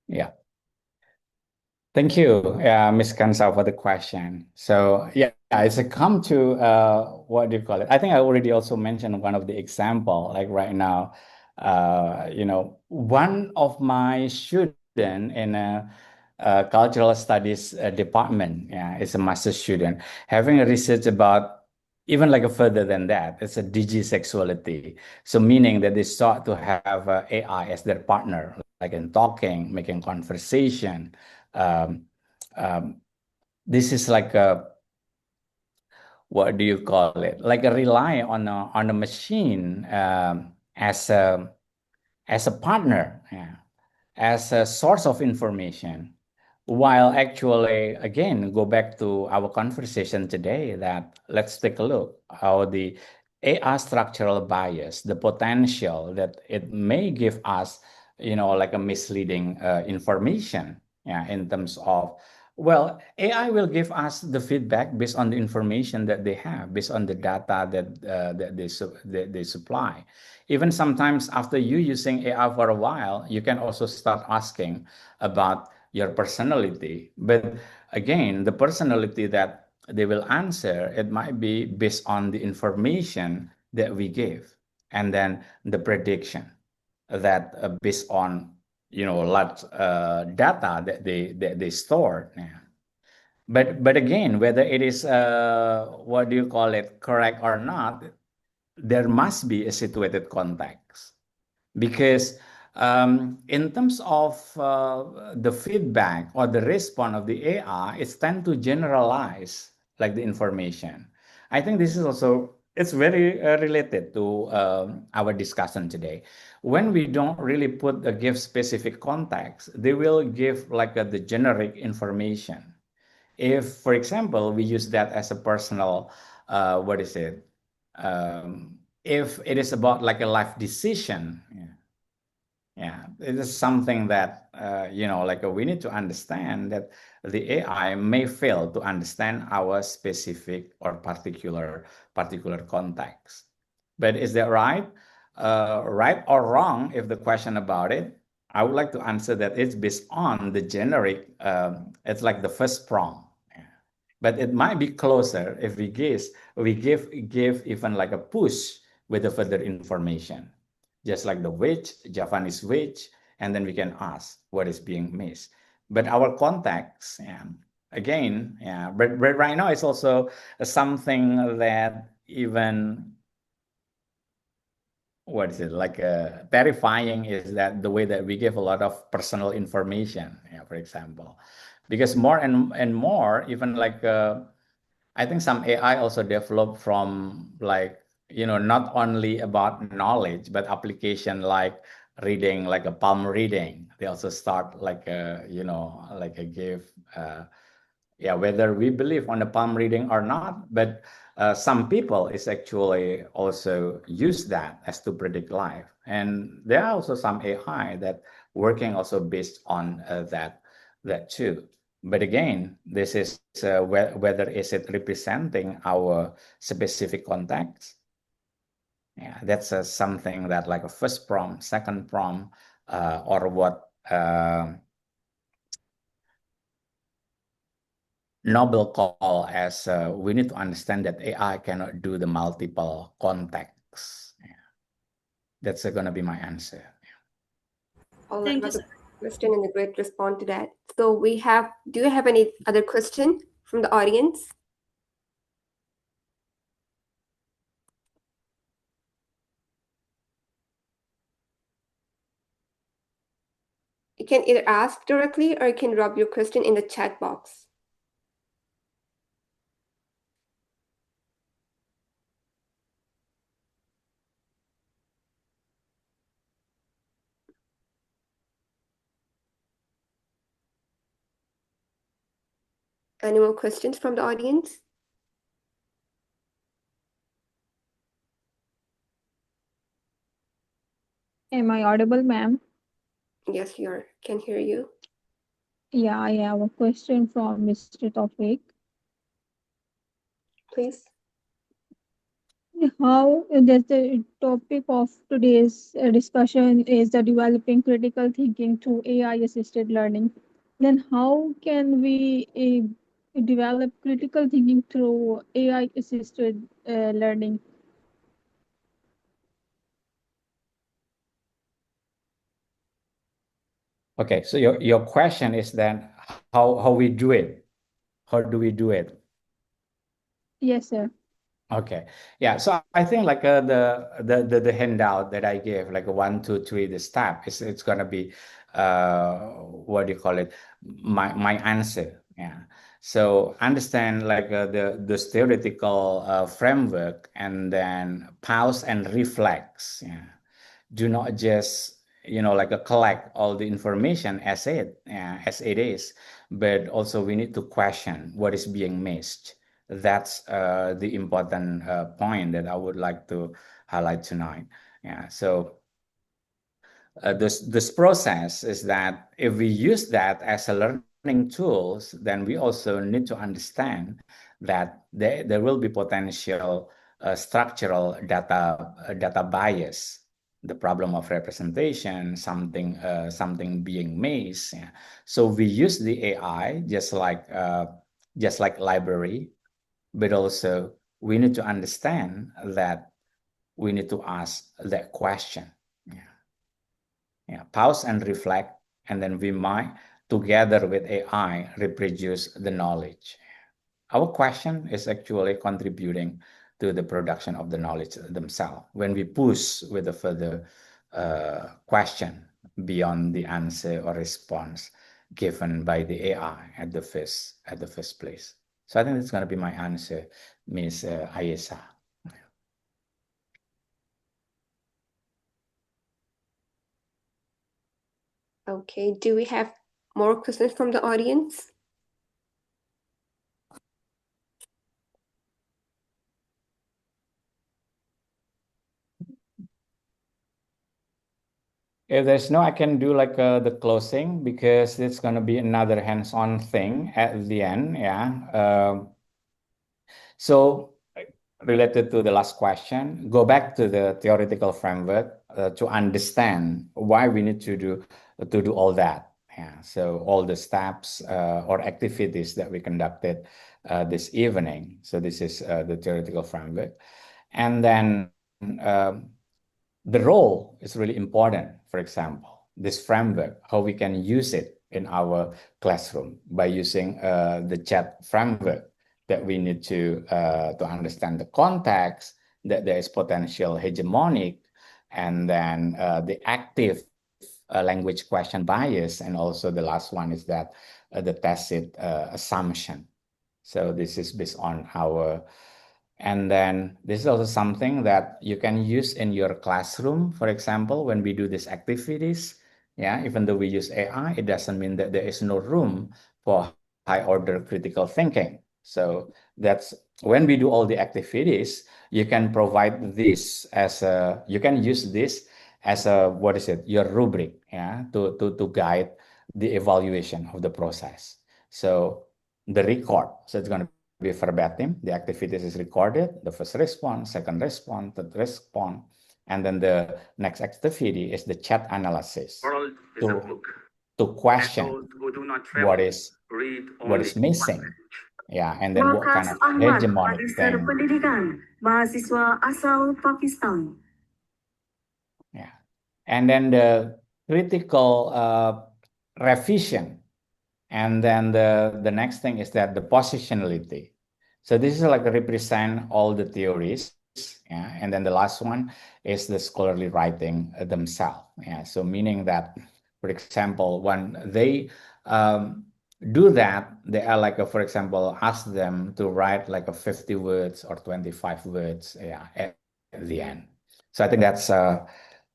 Yeah. Thank you, Ms. Kansa, for the question. So, yeah, it's a come to what do you call it? I think I already also mentioned one of the example, like right now, one of my student in a cultural studies department, yeah, is a master student having a research about even like a further than that. It's a digisexuality. So meaning that they start to have AI as their partner, like in talking, making conversation. um, um, this is like a, what do you call it? Like a rely on a machine as a partner, yeah, as a source of information, while actually, again, go back to our conversation today, that let's take a look how the AI structural bias, the potential that it may give us, like a misleading information, yeah, in terms of, well, AI will give us the feedback based on the information that they have, based on the data that they supply. Even sometimes after you using AI for a while, you can also start asking about your personality. But again, the personality that they will answer, it might be based on the information that we give, and then the prediction that based on a lot data that they store. Yeah. But again, whether it is what do you call it, correct or not, there must be a situated context, because in terms of the feedback or the response of the AI, it's tend to generalize like the information. I think this is also, it's very related to our discussion today. When we don't really put give specific context, they will give like the generic information. If, for example, we use that as a personal, what is it? If it is about like a life decision, yeah, it is something that like we need to understand that the AI may fail to understand our specific or particular context. But is that right? Right or wrong? If the question about it, I would like to answer that it's based on the generic. It's like the first prompt, yeah. But it might be closer if we give even like a push with the further information. just like the which, Japanese which, and then we can ask what is being missed. But our context, yeah, again, yeah, but right now it's also something that even what is it like terrifying is that the way that we give a lot of personal information, yeah, for example, because more and more, even like I think some AI also developed from like, not only about knowledge, but application like reading, like a palm reading. They also start like like a give, yeah, whether we believe on the palm reading or not, but some people is actually also use that as to predict life. And there are also some AI that working also based on that too. But again, this is whether is it representing our specific context. Yeah, that's something that like a first prompt, second prompt, or what Nobel call as we need to understand that AI cannot do the multiple contexts. Yeah. That's going to be my answer. All that Thank you, was a sir. question and a great response to that. So do you have any other question from the audience? You can either ask directly or you can drop your question in the chat box. Any more questions from the audience? Am I audible, ma'am? Yes, can hear you. Yeah, I have a question from Mr. Taufiq. Please. How the topic of today's discussion is the developing critical thinking through AI assisted learning. Then how can we develop critical thinking through AI assisted learning? Okay, so your question is then how we do it? How do we do it? Yes, sir. Okay, yeah. So I think like the handout that I gave, like a 1, 2, 3, the step is it's gonna be what do you call it? My answer. Yeah. So understand like the theoretical framework and then pause and reflex. Yeah. Do not just like collect all the information as it is, but also we need to question what is being missed. That's the important point that I would like to highlight tonight. Yeah, so this process is that if we use that as a learning tools, then we also need to understand that there will be potential structural data bias, the problem of representation, something being missed. Yeah. So we use the AI just like library, but also we need to understand that we need to ask that question. Yeah. Yeah, pause and reflect, and then we might, together with AI, reproduce the knowledge. Our question is actually contributing to the production of the knowledge themselves. When we push with a further question beyond the answer or response given by the AI at the first place. So I think that's going to be my answer, Miss Ayesa. Okay, do we have more questions from the audience? If there's no, I can do like the closing because it's going to be another hands-on thing at the end. Yeah. So related to the last question, go back to the theoretical framework to understand why we need to do all that. Yeah. So all the steps or activities that we conducted this evening. So this is the theoretical framework, and then the role is really important. For example, this framework, how we can use it in our classroom by using the chat framework, that we need to understand the context, that there is potential hegemonic, and then the active language question bias, and also the last one is that the tacit assumption. So this is based on our, and then this is also something that you can use in your classroom. For example, when we do these activities, yeah, even though we use AI, it doesn't mean that there is no room for high order critical thinking. So that's when we do all the activities, you can provide this as a, you can use this as a, what is it, your rubric, yeah, to guide the evaluation of the process. So the record, so it's going to be verbatim. The activities is recorded, the first response, second response, third response, and then the next activity is the chat analysis to question what is missing, yeah, and then what kind of hegemonic thing, mahasiswa asal Pakistan. yeah, and then the critical revision. And then the next thing is that the positionality. So this is like represent all the theories, yeah. And then the last one is the scholarly writing themselves, yeah. So meaning that, for example, when they do that, they are like, for example, ask them to write like a 50 words or 25 words, yeah, at the end. So I think that's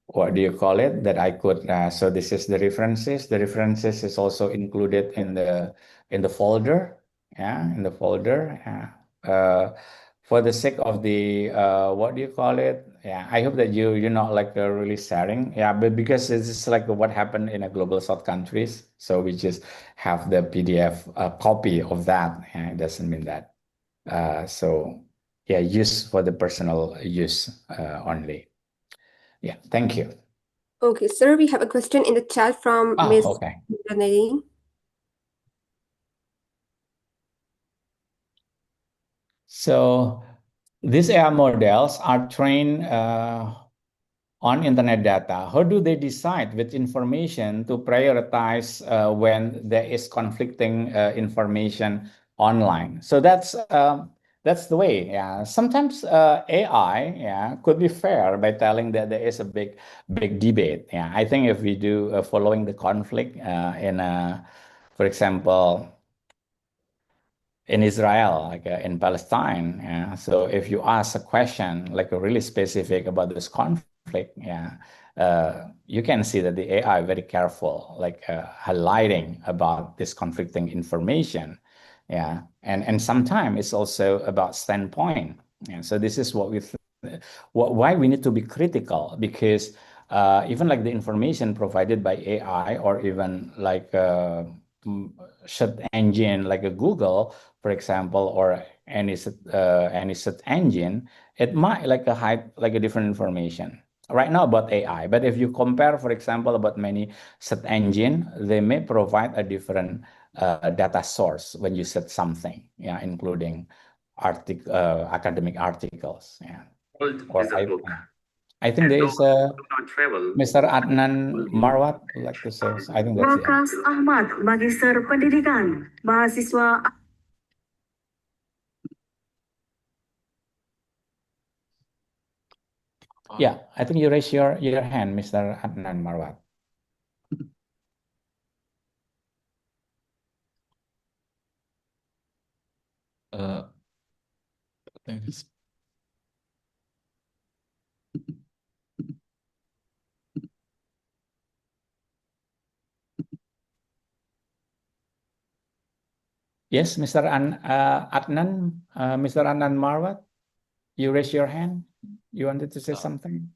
what do you call it, that I could so this is the references. The references is also included in the folder, yeah, in the folder, yeah. For the sake of the what do you call it, yeah, I hope that you're not like really sharing, yeah, but because this is like what happened in a global south countries, so we just have the PDF copy of that, yeah, it doesn't mean that so yeah, use for the personal use only. Yeah, thank you. Okay, sir, we have a question in the chat from Oh, Miss okay. Nadine. So these AI models are trained on internet data. How do they decide which information to prioritize when there is conflicting information online? So that's the way. Yeah, sometimes AI, yeah, could be fair by telling that there is a big debate. Yeah, I think if we do following the conflict in for example, in Israel, like in Palestine. Yeah. So if you ask a question like a really specific about this conflict, yeah, you can see that the AI very careful, like highlighting about this conflicting information. Yeah, and sometimes it's also about standpoint. Yeah. So this is what why we need to be critical, because even like the information provided by AI, or even like search engine like a Google, for example, or any search engine, it might like a hide like a different information right now about AI. But if you compare, for example, about many search engine, they may provide a different data source when you search something, yeah, including academic articles, yeah. Or I think there is a Mr. Adnan Marwat would like to say. I think that's the end. Wakas Ahmad, Magister Pendidikan, mahasiswa. Yeah, I think you raise your hand, Mr. Adnan Marwat. I think it's Yes, Mr. Adnan, Mr. Adnan Marwat, you raise your hand. You wanted to say something?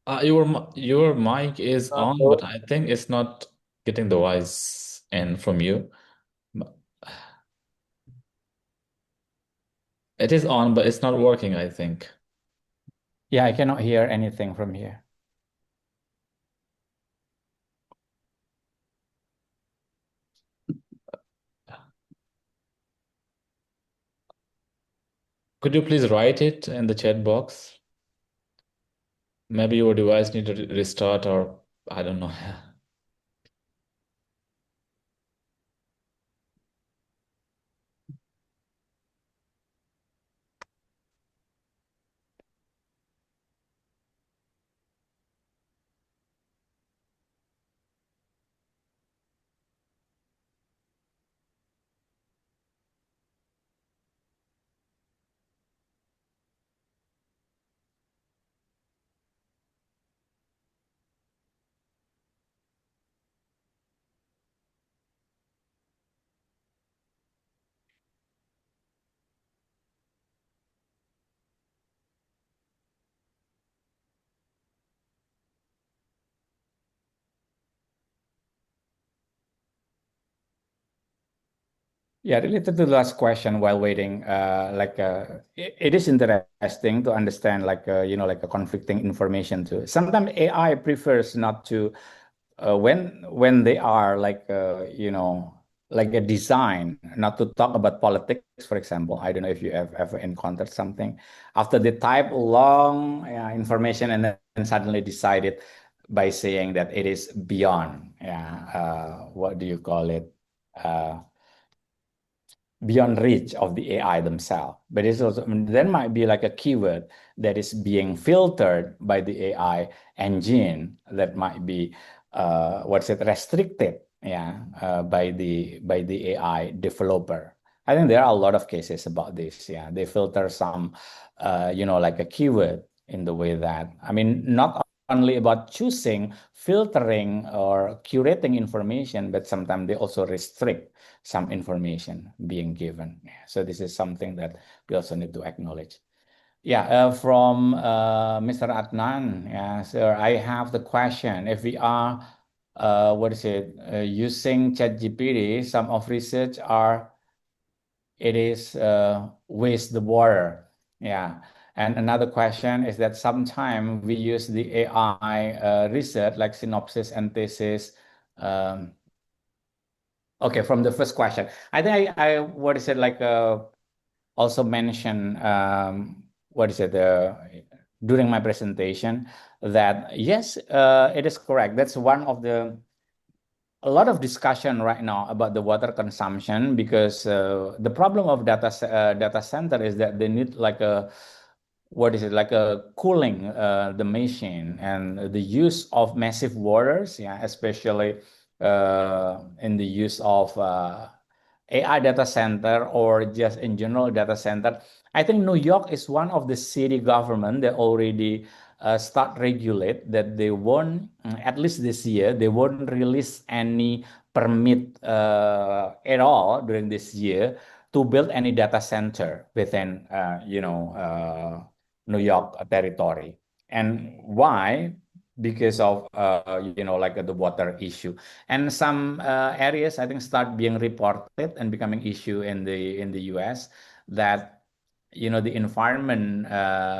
your mic is on, but I think it's not getting the voice in from you. It is on, but it's not working, I think. Yeah, I cannot hear anything from here. Could you please write it in the chat box? Maybe your device need to restart, or I don't know. Yeah, related to the last question while waiting, it is interesting to understand like a conflicting information too. Sometimes AI prefers not to when they are like a design not to talk about politics, for example. I don't know if you have ever encountered something after they type long information and then suddenly decided by saying that it is beyond, what do you call it? Uh, Beyond reach of the AI themselves. But it's also, I mean, there might be like a keyword that is being filtered by the AI engine that might be restricted, by the AI developer. I think there are a lot of cases about this. Yeah, they filter some, like a keyword in the way that, I mean, not only about choosing, filtering, or curating information, but sometimes they also restrict some information being given. So this is something that we also need to acknowledge. Yeah, from Mr. Adnan. Yeah, sir, I have the question. If we are, using ChatGPT, some of research are it is waste the water. Yeah. And another question is that sometimes we use the AI research like synopsis and thesis. Okay, from the first question, I think I what is it like also mentioned what is it during my presentation that yes, it is correct. That's one of the a lot of discussion right now about the water consumption because the problem of data center is that they need like a what is it like a cooling the machine and the use of massive waters, yeah, especially in the use of AI data center or just in general data center. I think New York is one of the city government that already start regulate that they won't, at least this year, they won't release any permit at all during this year to build any data center within, New York territory. And why? Because of like the water issue, and some areas I think start being reported and becoming issue in the U.S. that the environment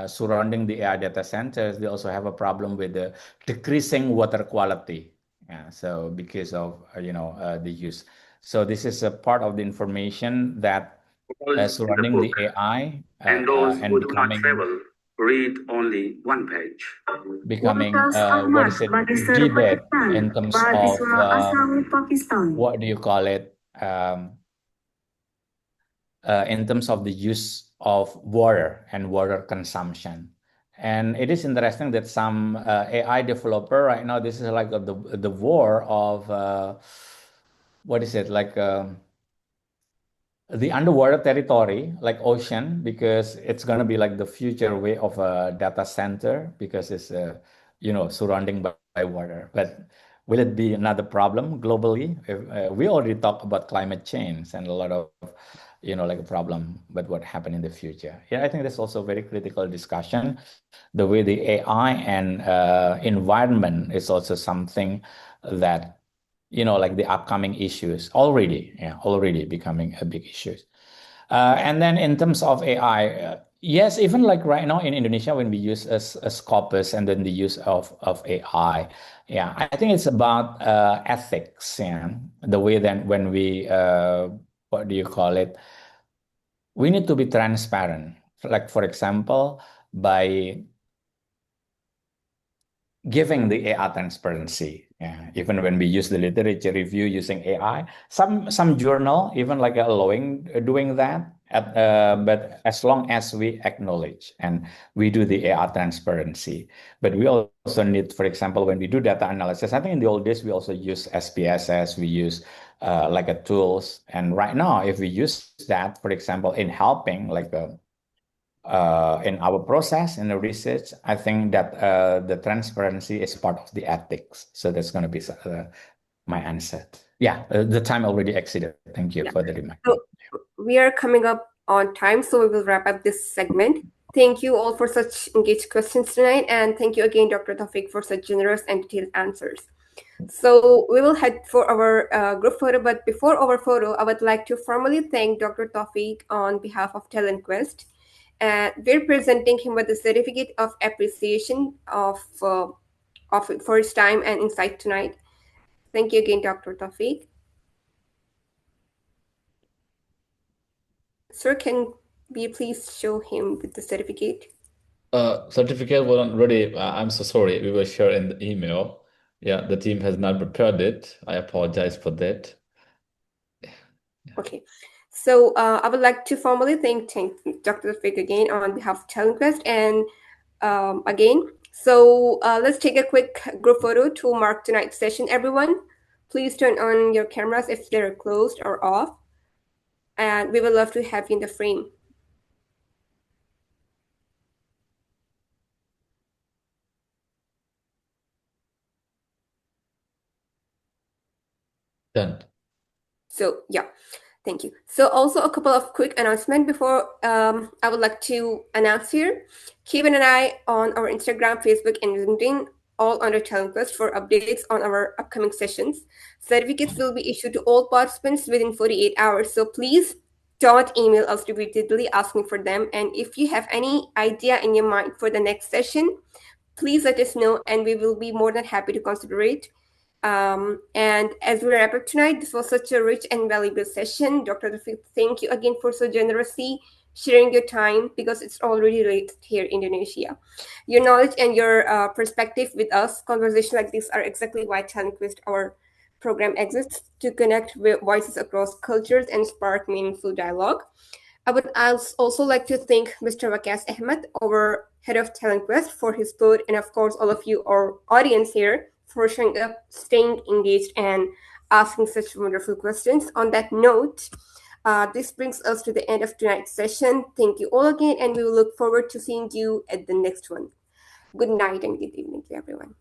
surrounding the AI data centers, they also have a problem with the decreasing water quality. Yeah, so because of the use. So this is a part of the information that Calls in the surrounding book, the AI and those and who do not becoming travel read only one page. becoming Kualitas what Ahmad, is it Magister debate Pakistan, in terms of mahasiswa asal Pakistan. what do you call it in terms of the use of water and water consumption. And it is interesting that some AI developer right now, this is like the war of what is it like the underwater territory, like ocean, because it's gonna be like the future way of a data center because it's surrounding by water. But will it be another problem globally? We already talked about climate change and a lot of like a problem, but what happened in the future? Yeah, I think that's also a very critical discussion. The way the AI and environment is also something that like the upcoming issues already becoming a big issue. And then in terms of AI, yes, even like right now in Indonesia, when we use a Scopus and then the use of AI, yeah, I think it's about ethics, yeah, the way that when we, what do you call it? We need to be transparent. Like, for example, by giving the AI transparency. Yeah, even when we use the literature review using AI, some journal even like allowing doing that. But as long as we acknowledge and we do the AI transparency, but we also need, for example, when we do data analysis, I think in the old days we also use SPSS, we use like a tools, and right now if we use that, for example, in helping like in our process in the research, I think that the transparency is part of the ethics. So that's going to be my answer. Yeah, the time already exceeded. Thank you for the reminder. So we are coming up on time, so we will wrap up this segment. Thank you all for such engaged questions tonight, and thank you again, Dr. Taufiq, for such generous and detailed answers. So we will head for our group photo, but before our photo, I would like to formally thank Dr. Taufiq on behalf of Talent Quest. We're presenting him with a certificate of appreciation for his time and insight tonight. Thank you again, Dr. Taufiq. Sir, can we please show him with the certificate? Certificate wasn't ready. I'm so sorry. We will share in the email. Yeah, the team has not prepared it. I apologize for that. Okay. So I would like to formally thank Dr. Taufiq again on behalf of Talent Quest. And again, so let's take a quick group photo to mark tonight's session, everyone. Please turn on your cameras if they're closed or off. And we would love to have you in the frame. Done. So yeah, thank you. So also a couple of quick announcements before I would like to announce here. Keep an eye on our Instagram, Facebook, and LinkedIn, all under Talent Quest for updates on our upcoming sessions. Certificates will be issued to all participants within 48 hours. So please don't email us repeatedly asking for them. And if you have any idea in your mind for the next session, please let us know and we will be more than happy to consider it. And as we wrap up tonight, this was such a rich and valuable session. Dr. Taufiq, thank you again for so generously sharing your time because it's already late here in Indonesia. Your knowledge and your perspective with us, conversations like this are exactly why Talent Quest, our program, exists, to connect with voices across cultures and spark meaningful dialogue. I would also like to thank Mr. Wakas Ahmed, our head of Talent Quest, for his support, and of course, all of you, our audience here, for showing up, staying engaged, and asking such wonderful questions. On that note, this brings us to the end of tonight's session. Thank you all again, and we will look forward to seeing you at the next one. Good night and good evening to everyone.